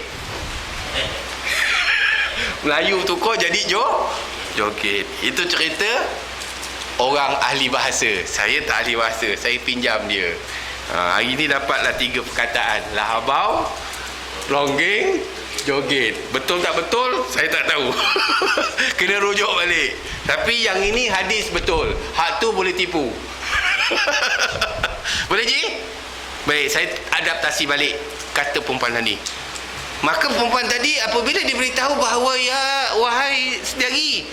Melayu tukar jadi joget. Itu cerita orang ahli bahasa. Saya tak ahli bahasa, saya pinjam dia. Hari ni dapatlah 3 perkataan. Lahabau, longgeng, joget. Betul tak betul? Saya tak tahu. Kena rujuk balik. Tapi yang ini hadis betul. Hak tu boleh tipu. Boleh Ji? Baik, saya adaptasi balik kata perempuan tadi. Maka perempuan tadi apabila diberitahu bahawa wahai saudari,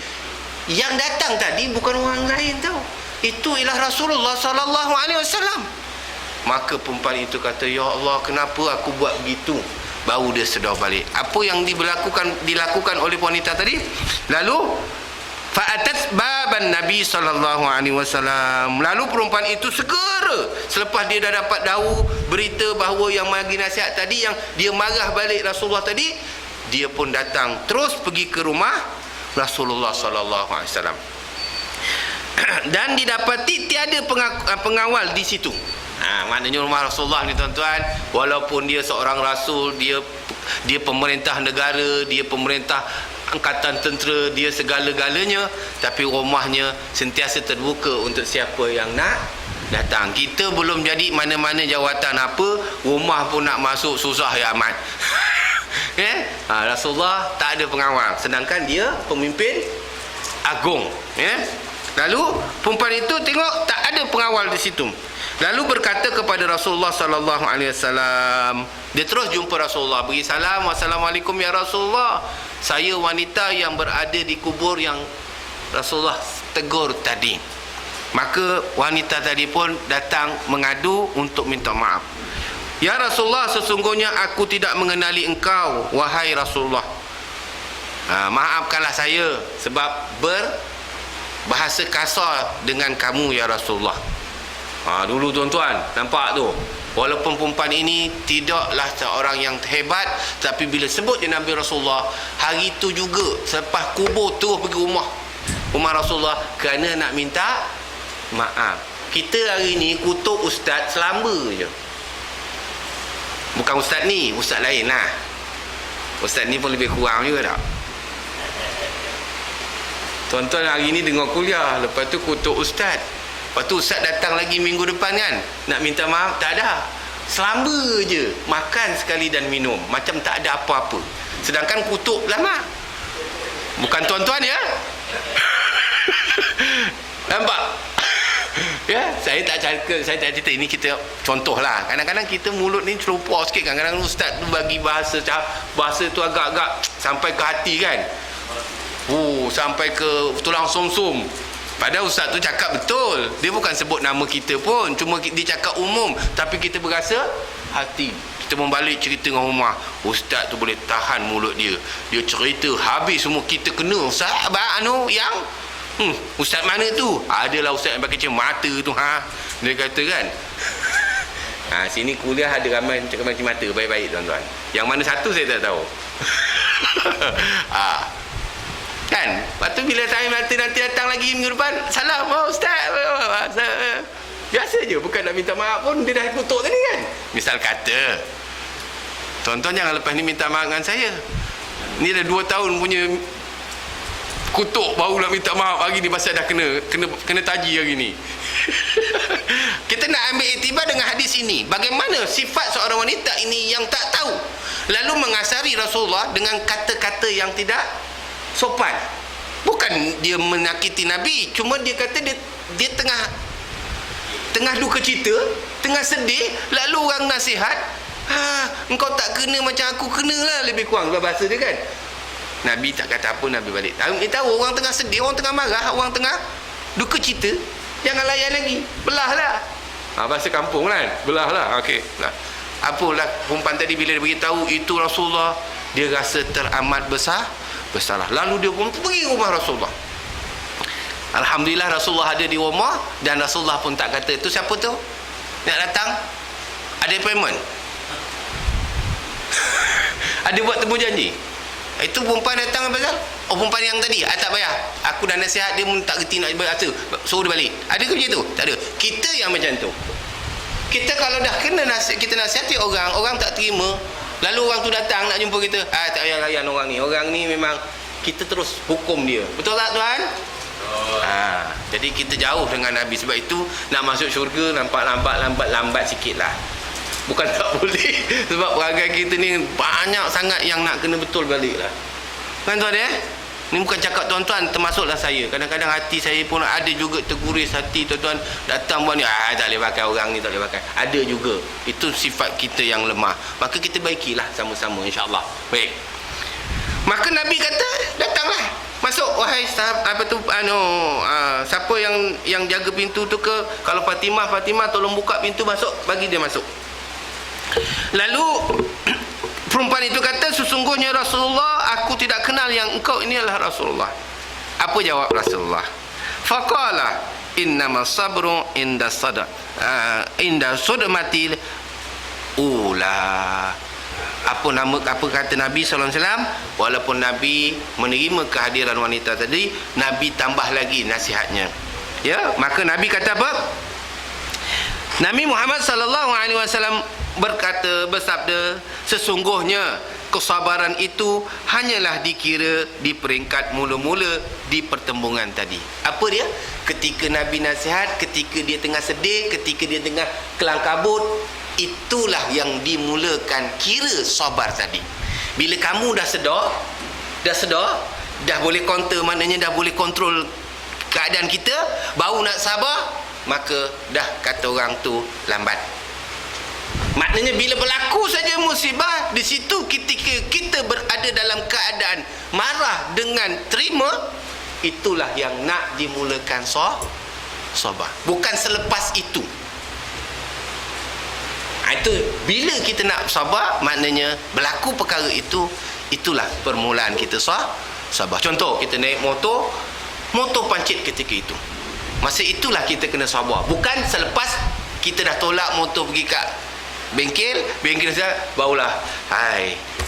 yang datang tadi bukan orang lain tau. Itu ialah Rasulullah sallallahu alaihi wasallam. Maka perempuan itu kata, ya Allah, kenapa aku buat begitu? Baru dia sedar balik apa yang dilakukan oleh wanita tadi. Lalu fa'atat baban Nabi sallallahu alaihi wasallam. Lalu perempuan itu segera selepas dia dah dapat tahu berita bahawa yang bagi nasihat tadi, yang dia marah balik Rasulullah tadi, dia pun datang terus pergi ke rumah Rasulullah sallallahu alaihi wasallam. Dan didapati tiada pengawal di situ. Maknanya rumah Rasulullah ni tuan-tuan, walaupun dia seorang rasul, dia pemerintah negara, dia pemerintah angkatan tentera, dia segala-galanya, tapi rumahnya sentiasa terbuka untuk siapa yang nak datang. Kita belum jadi mana-mana jawatan apa, rumah pun nak masuk susah ya amat. Rasulullah tak ada pengawal, sedangkan dia pemimpin agung. Lalu perempuan itu tengok tak ada pengawal di situ. Lalu berkata kepada Rasulullah sallallahu alaihi wasallam. Dia terus jumpa Rasulullah, beri salam, "Wassalamualaikum ya Rasulullah. Saya wanita yang berada di kubur yang Rasulullah tegur tadi." Maka wanita tadi pun datang mengadu untuk minta maaf. "Ya Rasulullah, sesungguhnya aku tidak mengenali engkau, wahai Rasulullah. Maafkanlah saya sebab berbahasa kasar dengan kamu ya Rasulullah." Dulu tuan-tuan, nampak tu, walaupun perempuan ini tidaklah seorang yang hebat, tapi bila sebut dia Nabi Rasulullah, hari tu juga selepas kubur terus pergi rumah Rasulullah kerana nak minta maaf. Kita hari ni kutuk ustaz selamba je. Bukan ustaz ni, ustaz lain lah. Ustaz ni pun lebih kurang juga tak? Tuan-tuan hari ni dengar kuliah, lepas tu kutuk ustaz. Lepas tu ustaz datang lagi minggu depan kan, nak minta maaf, tak ada. Selamba je, makan sekali dan minum, macam tak ada apa-apa. Sedangkan kutuk lama. Bukan tuan-tuan ya. Nampak? Ya, saya tak cerita, ini kita contoh lah. Kadang-kadang kita mulut ni celupar sikit kan. Kadang-kadang ustaz tu bagi bahasa tu agak-agak sampai ke hati kan. Sampai ke tulang sumsum. Padahal ustaz tu cakap betul. Dia bukan sebut nama kita pun, cuma dia cakap umum, tapi kita berasa hati. Kita membalik cerita dengan rumah, ustaz tu boleh tahan mulut dia. Dia cerita habis semua kita kena. Ustaz yang ustaz mana tu? Adalah ustaz yang pakai mata tu dia kata kan. Sini kuliah ada ramai macam mata, baik-baik tuan-tuan. Yang mana satu saya tak tahu. Kan? Lepas tu bila saya nanti datang lagi minggu depan, salam ustaz. Biasa je, bukan nak minta maaf pun dia dah kutuk tadi kan. Misal kata, tuan-tuan jangan lepas ni minta maaf dengan saya. Ni dah 2 tahun punya kutuk, baru nak minta maaf hari ni pasal dah kena taji hari ni. Kita nak ambil iktibar dengan hadis ini. Bagaimana sifat seorang wanita ini yang tak tahu, lalu mengasari Rasulullah dengan kata-kata yang tidak sopan. Bukan dia menyakiti Nabi, cuma dia kata dia tengah duka cita, tengah sedih, lalu orang nasihat, engkau tak kena macam aku kenalah, lebih kurang bahasa dia kan. Nabi tak kata apa, Nabi balik. Tahu orang tengah sedih, orang tengah marah, orang tengah duka cita, jangan layan lagi, belahlah. Bahasa kampung kan, belahlah. Okey. Nah, apalah perempuan tadi bila dia beritahu itu Rasulullah, dia rasa teramat bersalah. Lalu dia pun pergi rumah Rasulullah. Alhamdulillah Rasulullah ada di rumah, dan Rasulullah pun tak kata itu siapa tu nak datang, ada appointment, ada buat temu janji. Itu perempuan datang apa pasal? Oh, perempuan yang tadi, tak payah, aku dah nasihat dia pun tak kerti nak berkata, suruh dia balik. Ada ke macam tu? Tak ada. Kita yang macam tu. Kita kalau dah kena kita nasihati orang tak terima, lalu orang tu datang nak jumpa kita, tak payah layan orang ni memang kita terus hukum dia. Betul tak tuan? Jadi kita jauh dengan Nabi. Sebab itu nak masuk syurga lambat sikit lah. Bukan tak boleh, sebab perangai kita ni banyak sangat yang nak kena betul balik lah. Kan tuan ni bukan cakap tuan-tuan, termasuklah saya. Kadang-kadang hati saya pun ada juga terguris hati tuan-tuan. Datang buat ni, tak boleh pakai orang ni, tak boleh pakai. Ada juga. Itu sifat kita yang lemah. Maka kita baikilah sama-sama, insya-Allah. Baik. Maka Nabi kata, datanglah, masuk wahai siapa yang jaga pintu tu ke? Kalau Fatimah tolong buka pintu, masuk, bagi dia masuk. Lalu perempuan itu kata, sesungguhnya Rasulullah, aku tidak kenal yang engkau ini adalah Rasulullah. Apa jawab Rasulullah? Faqala innamas sabru inda sudmatil ula. Apa kata Nabi SAW? Walaupun Nabi menerima kehadiran wanita tadi, Nabi tambah lagi nasihatnya. Ya, maka Nabi kata apa? Nabi Muhammad SAW bersabda, sesungguhnya kesabaran itu hanyalah dikira di peringkat mula-mula di pertembungan tadi. Apa dia? Ketika Nabi nasihat, ketika dia tengah sedih, ketika dia tengah kelang kabut, itulah yang dimulakan kira sabar tadi. Bila kamu dah sedar, dah boleh counter, maknanya dah boleh kontrol keadaan kita, baru nak sabar, maka dah kata orang tu lambat. Maknanya bila berlaku saja musibah, di situ ketika kita berada dalam keadaan marah dengan terima, itulah yang nak dimulakan sabar. Bukan selepas itu. Itu bila kita nak sabar, maknanya berlaku perkara itu, itulah permulaan kita sabar. Contoh, kita naik motor pancit ketika itu. Masa itulah kita kena sabar. Bukan selepas kita dah tolak motor pergi kat bengkel saja, barulah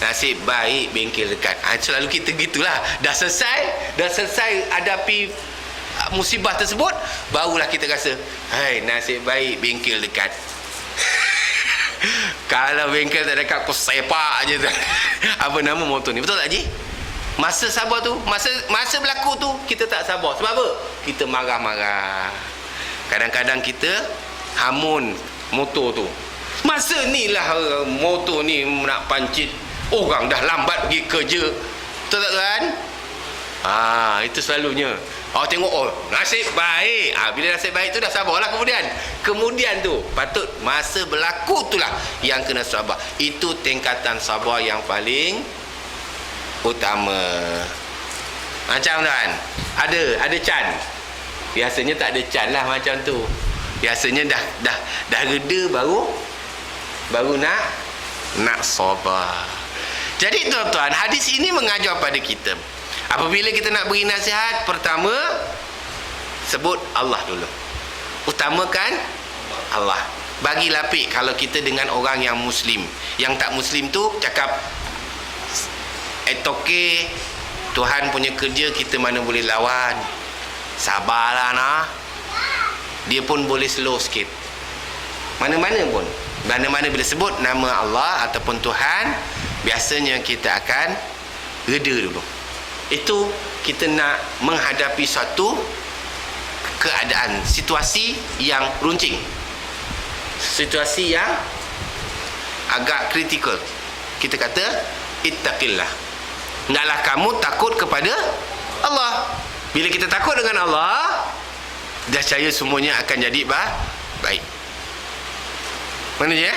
nasib baik bengkel dekat. Selalu kita gitulah. Dah selesai hadapi musibah tersebut, barulah kita rasa nasib baik bengkel dekat. Kalau bengkel tak dekat, aku sepak je tu. Apa nama motor ni? Betul tak Haji? Masa sabar tu, masa berlaku tu, kita tak sabar. Sebab apa? Kita marah-marah. Kadang-kadang kita hamun motor tu. Masa ni lah motor ni nak pancit, orang dah lambat pergi kerja. Betul tak kan? Itu selalunya. Tengok, nasib baik. Bila nasib baik tu dah sabarlah kemudian tu patut masa berlaku itulah yang kena sabar. Itu tingkatan sabar yang paling utama. Macam kan? Ada can. Biasanya tak ada can lah macam tu. Biasanya dah reda baru nak sabar. Jadi tuan-tuan, hadis ini mengajar pada kita, apabila kita nak beri nasihat, pertama sebut Allah dulu. Utamakan Allah. Bagi lapik kalau kita dengan orang yang Muslim. Yang tak Muslim tu cakap, okay, Tuhan punya kerja kita mana boleh lawan. Sabarlah nah. Dia pun boleh slow sikit. Mana-mana bila sebut nama Allah ataupun Tuhan, biasanya kita akan reda dulu. Itu kita nak menghadapi satu keadaan, situasi yang runcing. situasi yang agak kritikal, kita kata ittaqillah. Hendaklah kamu takut kepada Allah. Bila kita takut dengan Allah, dah percaya semuanya akan jadi baik. Mana je ya?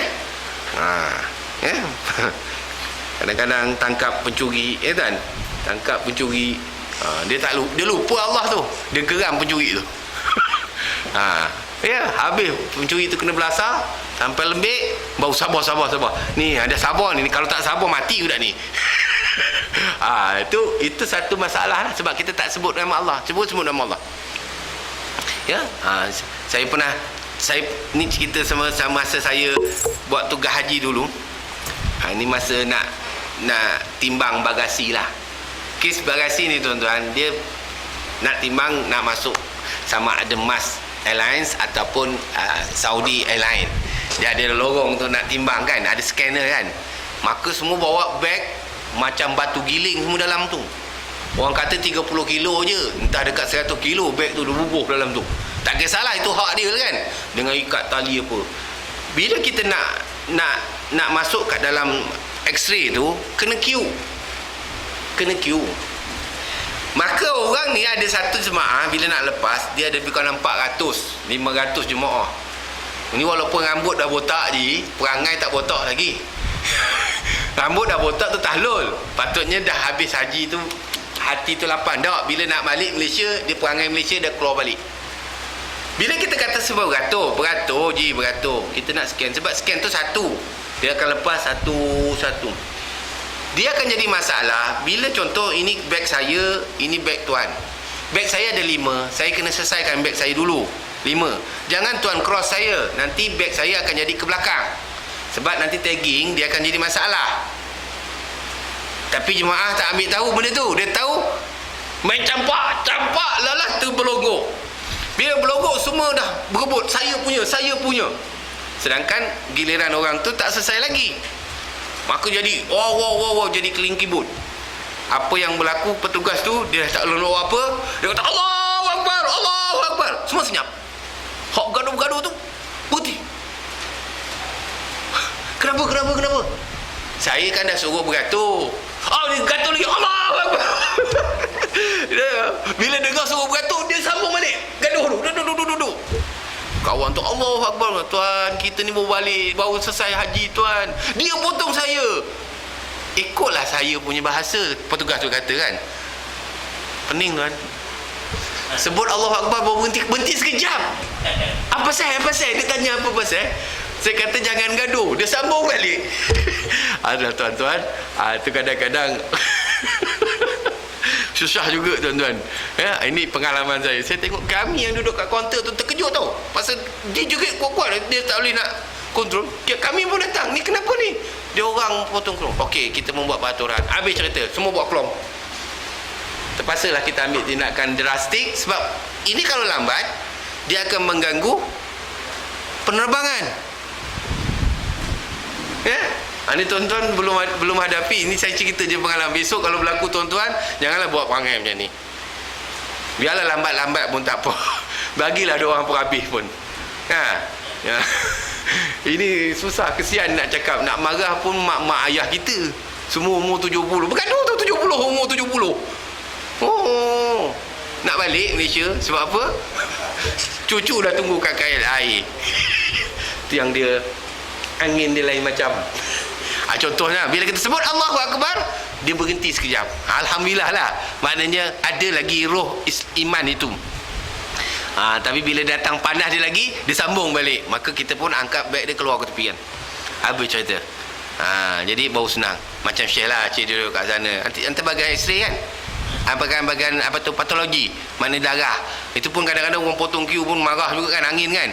Kadang-kadang tangkap pencuri, kan? Tangkap pencuri, dia lupa Allah tu. Dia geram pencuri tu. Ya, habis pencuri tu kena belasah sampai lembik, baru sabar. Ni ada sabar ni, kalau tak sabar mati budak ni. Itu satu masalah lah, sebab kita tak sebut nama Allah. Sebut nama Allah. Ya, saya ni cerita sama masa saya buat tugas haji dulu. Ini masa nak timbang bagasi lah. Kes bagasi ni tuan-tuan, dia nak timbang, nak masuk sama ada Mas Airlines ataupun Saudi Airlines. Dia ada lorong tu nak timbang kan, ada scanner kan. Maka semua bawa beg macam batu giling semua dalam tu. Orang kata 30 kilo je, entah dekat 100 kilo beg tu dia bubuh dalam tu. Tak kisahlah, itu hak dia kan, dengan ikat tali apa. Bila kita nak masuk kat dalam X-ray tu, kena queue. Maka orang ni ada satu jemaah, bila nak lepas, dia ada lebih kurang 400 500 jemaah. Ini walaupun rambut dah botak je, perangai tak botak lagi. Rambut dah botak tu tahlul. Patutnya dah habis haji tu, hati tu lapang. Tak, bila nak balik Malaysia, dia perangai Malaysia dah keluar balik. Bila kita kata sebab beratur, kita nak scan. Sebab scan tu satu, dia akan lepas satu. Dia akan jadi masalah bila contoh ini beg saya, ini beg tuan. Beg saya ada 5, saya kena selesaikan beg saya dulu 5. Jangan tuan cross saya, nanti beg saya akan jadi ke belakang. Sebab nanti tagging dia akan jadi masalah. Tapi jemaah tak ambil tahu benda tu. Dia tahu main campak lalah tu berlogok. Bila berlogok semua dah berebut, saya punya. Sedangkan giliran orang tu tak selesai lagi. Maka jadi wow, jadi keling kibut. Apa yang berlaku, petugas tu dia tak lolok apa, dia kata Allahu Akbar. Semua senyap. Hak gaduh-gaduh tu berhenti. Kenapa? Saya kan dah suruh beratur. Dia gatul lagi, Allahu Akbar. Bila dengar suruh beratur, dia sambung balik gaduh duduk. Kawan tu, Allahu Akbar, tuan, kita ni baru selesai haji tuan. Dia potong saya. Ikutlah saya punya bahasa, petugas tu kata kan. Pening tuan. Sebut Allahu Akbar baru berhenti sekejap. Apa pasal? Dia tanya apa pasal. Saya kata jangan gaduh. Dia sambung balik. Alah tuan-tuan, tu kadang-kadang susah juga tuan-tuan. Ya, ini pengalaman saya. Saya tengok kami yang duduk kat kaunter tu terkejut tau. Pasal dia juga kuat-kuat, dia tak boleh nak kontrol. Kami pun datang. Ni kenapa ni? Dia orang potong kelong. Okey, kita membuat peraturan. Habis cerita, semua buat kelong. Terpaksalah kita ambil tindakan drastik sebab ini kalau lambat dia akan mengganggu penerbangan. Ya? Ini tuan-tuan belum hadapi. Ini saya cerita je pengalaman. Besok kalau berlaku tuan-tuan, janganlah buat perangai macam ni. Biarlah lambat-lambat pun tak apa. Bagilah ada orang perhabis pun. Ya. Ini susah, kesian nak cakap. Nak marah pun mak ayah kita. Semua umur 70. Bergaduh tu 70, umur 70. Nak balik Malaysia. Sebab apa? Cucu dah tunggu kat kail air. Itu yang dia, angin dia lain macam. Contohnya bila kita sebut Allahu Akbar, dia berhenti sekejap. Alhamdulillah lah. Maknanya ada lagi roh iman itu. Tapi bila datang panas dia lagi, dia sambung balik. Maka kita pun angkat beg dia keluar ke tepian. Habis cerita. Jadi baru senang. Macam Syekh lah, Cik duduk kat sana. Nanti bagian X-ray kan, bagian apa tu, patologi, mana darah. Itu pun kadang-kadang orang potong queue pun marah juga kan, angin kan.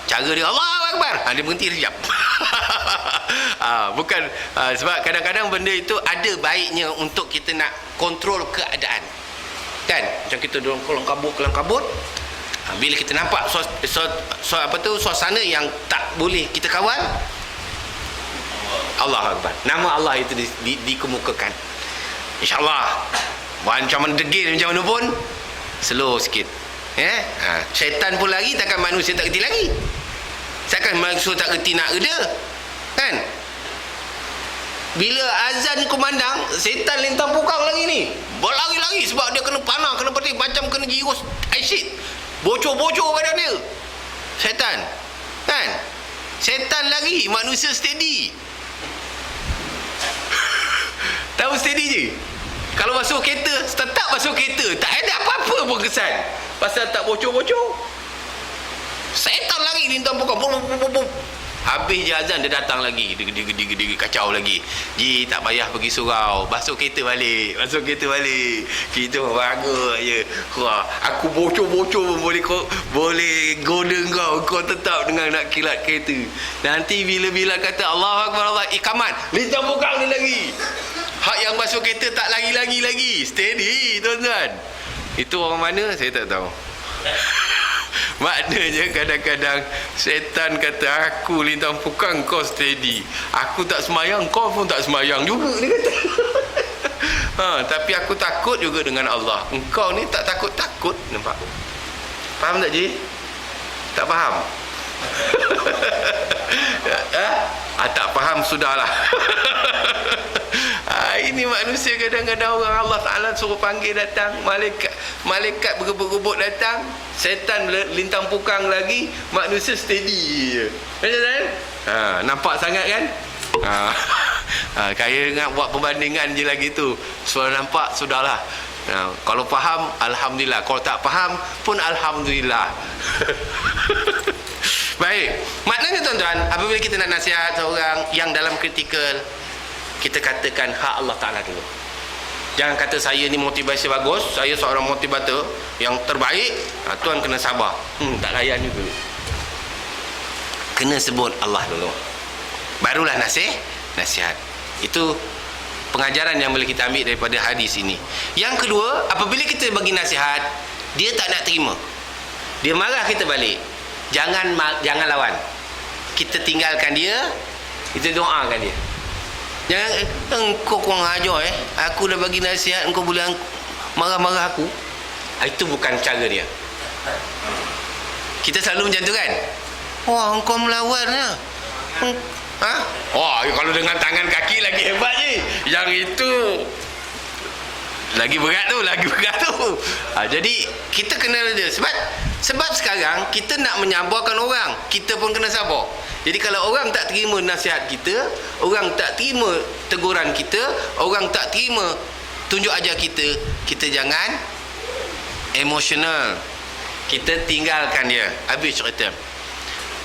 Cara dia Allahu Akbar, dia berhenti sekejap. Bukan sebab kadang-kadang benda itu ada baiknya untuk kita nak kontrol keadaan kan. Macam kita dalam kelang kabut, bila kita nampak suasana yang tak boleh kita kawal, Allahu Akbar, nama Allah itu dikemukakan. InsyaAllah macam mana degil, macam mana pun slow sikit. Syaitan pun lari, takkan manusia tak kerti lagi. Takkan maksud tak reti nak reda. Kan? Bila azan kumandang, setan lintang pukang lagi ni. Berlari-lari sebab dia kena panah, kena petik, macam kena girus acid. Bocor-bocor badan dia. Setan. Kan? Setan lagi, manusia steady. Tahu steady je? Kalau masuk kereta, tetap masuk kereta. Tak ada apa-apa pun kesan. Pasal tak bocor-bocor. Setan lagi lintang pukang. Bum, bum, bum, bum. Habis je azan, dia datang lagi. Dia kacau lagi. Ji, tak payah pergi surau. Masuk kereta balik. Kita bagus je. Wah, aku bocor-bocor pun boleh goda kau. Kau tetap dengan nak kilat kereta. Nanti bila kata Allah Akbar, Allah ikamat, lintang pukang ni lagi. Hak yang masuk kereta tak lagi. Steady, tuan-tuan. Itu orang mana? Saya tak tahu. Maknanya kadang-kadang setan kata aku lintang pukang, kau steady. Aku tak semayang, kau pun tak semayang juga, dia kata. Tapi aku takut juga dengan Allah. Engkau ni tak takut-takut. Nampak? Faham tak, Ji? Tak faham? Tak faham, sudahlah. Ini manusia kadang-kadang orang Allah Ta'ala suruh panggil datang, malaikat bergebuk-gebuk datang, setan lintang pukang lagi, manusia steady je. Kan? Nampak sangat kan? Kaya ingat buat perbandingan je lagi tu. Sudah nampak, sudahlah. Kalau faham, Alhamdulillah. Kalau tak faham pun Alhamdulillah. Baik. Maknanya tuan-tuan, apabila kita nak nasihat seorang yang dalam kritikal, kita katakan hak Allah Ta'ala dulu. Jangan kata saya ni motivasi bagus, saya seorang motivator yang terbaik. Tuan kena sabar. Tak layan juga. Kena sebut Allah dulu, barulah nasihat. Itu pengajaran yang boleh kita ambil daripada hadis ini. Yang kedua, apabila kita bagi nasihat, dia tak nak terima, dia marah kita balik, jangan lawan. Kita tinggalkan dia, kita doakan dia. Jangan, engkau kurang ajar aku dah bagi nasihat, engkau boleh marah-marah aku. Itu bukan cara dia. Kita selalu macam tu kan. Wah, engkau melawan lah. Wah, kalau dengan tangan kaki lagi hebat je. Yang itu lagi berat tu. Jadi kita kena dia. Sebab sekarang kita nak menyabarkan orang, kita pun kena sabar. Jadi kalau orang tak terima nasihat kita, orang tak terima teguran kita, orang tak terima tunjuk ajar kita, kita jangan emosional. Kita tinggalkan dia. Habis cerita.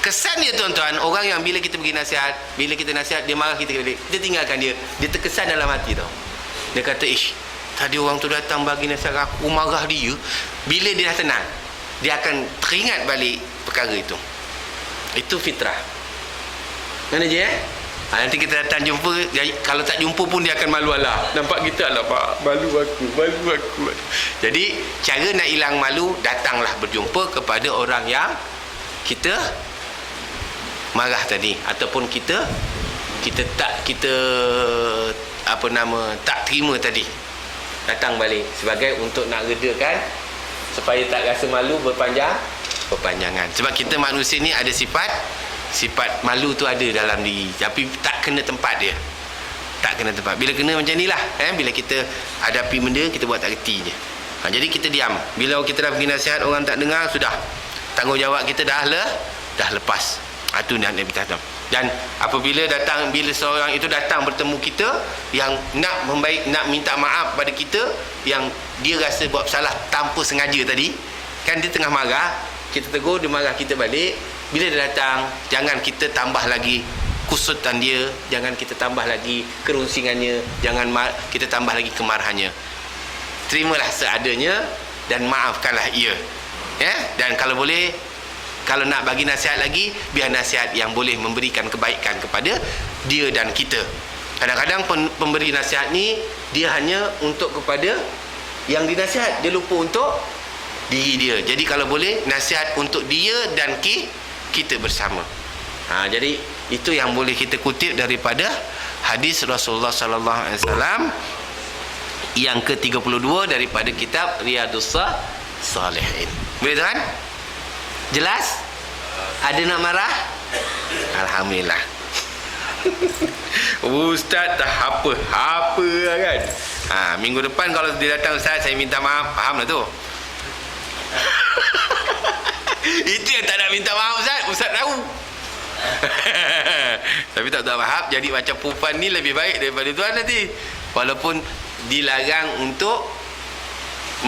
Kesan dia tuan-tuan, orang yang bila kita bagi nasihat, bila kita nasihat, dia marah kita balik, kita tinggalkan dia. Dia terkesan dalam hati tau. Dia kata, tadi orang tu datang bagi nasihat aku, marah dia. Bila dia dah tenang, dia akan teringat balik perkara itu. Itu fitrah. Mana je nanti kita datang jumpa, kalau tak jumpa pun dia akan malu Allah. Nampak kita, Allah Pak, malu aku. Jadi cara nak hilang malu, datanglah berjumpa kepada orang yang kita marah tadi, ataupun kita tak terima tadi. Datang balik sebagai untuk nak redakan, supaya tak rasa malu berpanjangan. Sebab kita manusia ni ada sifat malu tu ada dalam diri, tapi tak kena tempat dia. Bila kena macam ni lah, bila kita hadapi benda, kita buat tak reti je. Jadi kita diam. Bila kita dah bagi nasihat, orang tak dengar, sudah, tanggungjawab kita dah lepas. Itu Nabi kata. Dan apabila seorang itu datang bertemu kita, yang nak minta maaf pada kita, yang dia rasa buat salah tanpa sengaja tadi, kan dia tengah marah, kita tegur, dia marah kita balik. Bila dia datang, jangan kita tambah lagi kusutan dia, jangan kita tambah lagi kerusingannya, jangan kita tambah lagi kemarahannya. Terimalah seadanya dan maafkanlah ia. Dan kalau boleh, kalau nak bagi nasihat lagi, biar nasihat yang boleh memberikan kebaikan kepada dia dan kita. Kadang-kadang pemberi nasihat ni, dia hanya untuk kepada yang dinasihat, dia lupa untuk diri dia. Jadi kalau boleh, nasihat untuk dia dan kita bersama. Jadi itu yang boleh kita kutip daripada hadis Rasulullah sallallahu alaihi wasallam yang ke-32 daripada kitab Riyadhus Shalihin. Boleh tuan? Jelas? Ada nak marah? Alhamdulillah. Ustaz tak apa kan. Minggu depan kalau dia datang, Ustaz saya minta maaf, faham lah tu. Itu yang tak nak minta maaf, Ustaz tahu. Tapi tak tahu maaf, jadi macam perempuan ni lebih baik daripada tuan nanti. Walaupun dilarang untuk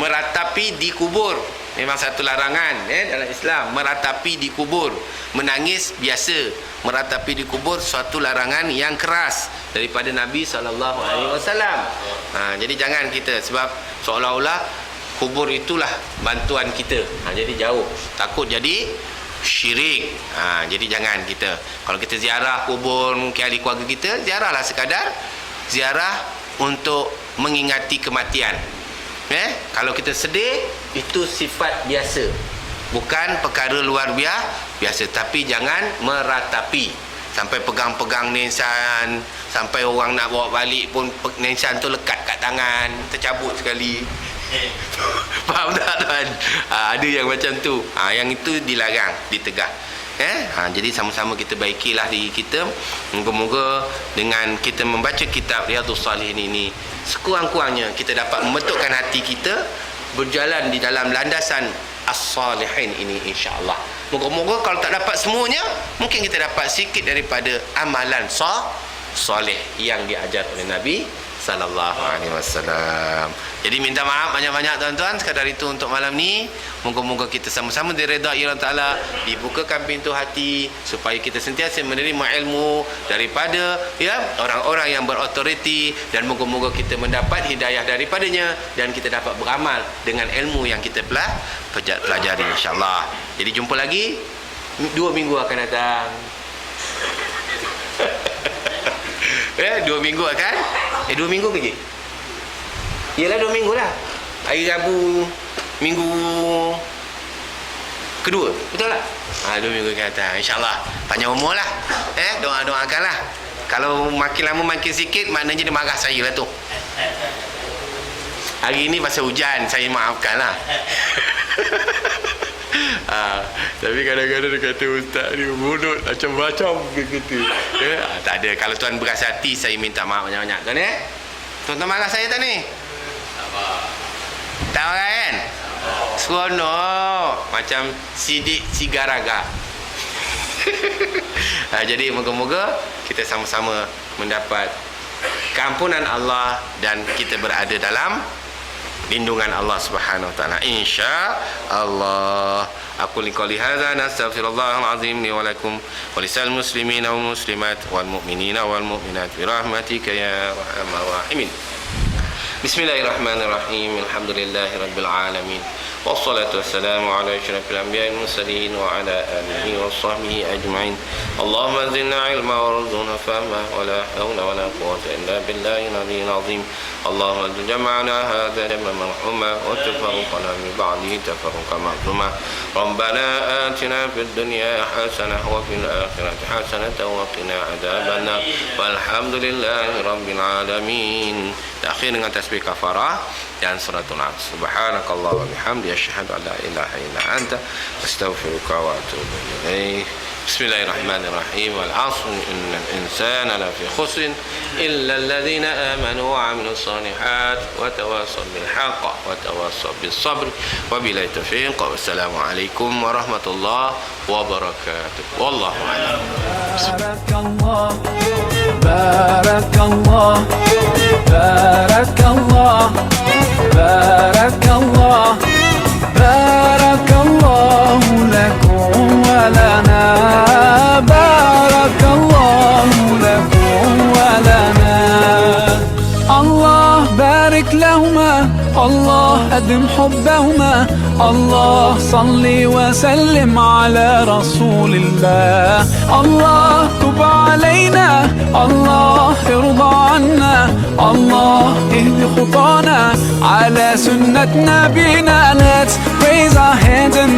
meratapi di kubur. Memang satu larangan dalam Islam, meratapi di kubur. Menangis biasa, meratapi di kubur suatu larangan yang keras daripada Nabi SAW. Jadi jangan kita, sebab seolah-olah kubur itulah bantuan kita. Jadi jauh, takut jadi syirik. Jadi jangan kita, kalau kita ziarah kubur mungkin ahli keluarga kita, ziarahlah sekadar ziarah untuk mengingati kematian. Kalau kita sedih, itu sifat biasa, bukan perkara luar biasa. Tapi jangan meratapi sampai pegang-pegang nisan, sampai orang nak bawa balik pun nisan tu lekat kat tangan, tercabut sekali. Faham tak tuan? Ada yang macam tu. Yang itu dilarang, ditegah. Jadi sama-sama kita baikilah diri kita. Moga-moga dengan kita membaca kitab Riyadhus Shalihin ini, sekurang-kurangnya kita dapat membentukkan hati kita berjalan di dalam landasan as-salihin ini, insya-Allah. Moga-moga kalau tak dapat semuanya, mungkin kita dapat sikit daripada amalan soleh yang diajar oleh Nabi sallallahu alaihi wasallam. Jadi minta maaf banyak-banyak tuan-tuan, sekadar itu untuk malam ni. Moga-moga kita sama-sama diredai Allah Taala, dibukakan pintu hati supaya kita sentiasa menerima ilmu daripada orang-orang yang berautoriti, dan moga-moga kita mendapat hidayah daripadanya dan kita dapat beramal dengan ilmu yang kita pelajari, insya-Allah. Jadi jumpa lagi 2 minggu akan datang. 2 minggu akan 2 minggu ke je? Yelah 2 minggu lah. Hari Rabu minggu kedua, betul tak? 2 minggu akan datang, insya-Allah. Panjang umur lah. Doa-doakanlah. Kalau makin lama makin sikit, maknanya dia marah saya lah tu. Hari ni pasal hujan, saya maafkan lah. Tapi kadang-kadang dia kata ustaz ni bodoh macam-macam kata. Tak ada. Kalau tuan beras hati, saya minta maaf banyak-banyak tuan. Tuan-tuan marah saya tak ni? Tak marah kan? Seronok macam sidik sigaraga. Jadi moga-moga kita sama-sama mendapat keampunan Allah dan kita berada dalam lindungan Allah Subhanahu wa taala, insya-Allah. Aku liqali hadza nastaghfirullahal azim li wa lakum wa lisal muslimina wal muslimat wal mu'minina wal mu'minat bi rahmatika ya arhamar rahimin. Bismillahirrahmanirrahim. Alhamdulillahirabbil alamin. Wassalatu wassalamu ala asyrafil anbiya'i wal mursalin wa ala alihi wa sahbihi ajma'in. Allahumma zidna ilma warzuqna fahma wa la hawla wa la quwwata illa billahil aliyyil azim. Allahumma jama'na hadha jam'an marhuma wa tafarraqna min ba'dihi tafarruqan ma'zuma. Rabbana atina fid dunya hasanah wa fil akhirati hasanah wa qina adzabannar. Walhamdulillahi rabbil alamin. Akhir dengan tasbih kafarah dan suratul Nas. Subhanakallah wa bihamdi asyhadu an la ilaha illa anta astaghfiruka wa atubu ilaik. Bismillahirrahmanirrahim. Wal 'asr innal insana lafi khusr illa alladhina amanu wa 'amilus shalihat wa tawassaw bil haqq wa tawassaw bis sabr wa billahi taufiq. Wassalamu alaikum warahmatullahi wabarakatuh. Wallahu a'lam. Barakallah, barakallah, barakallah, barakallah, barakallahu lakum wa lana, barakallahu lakum wa lana. Allah barik lahuma, Allah أدم حبهما. الله صلي وسلم على رسول الله. الله تب علينا، الله ارضى عنا، الله اهد خطانا على سنة نبينا. Let's raise our hands and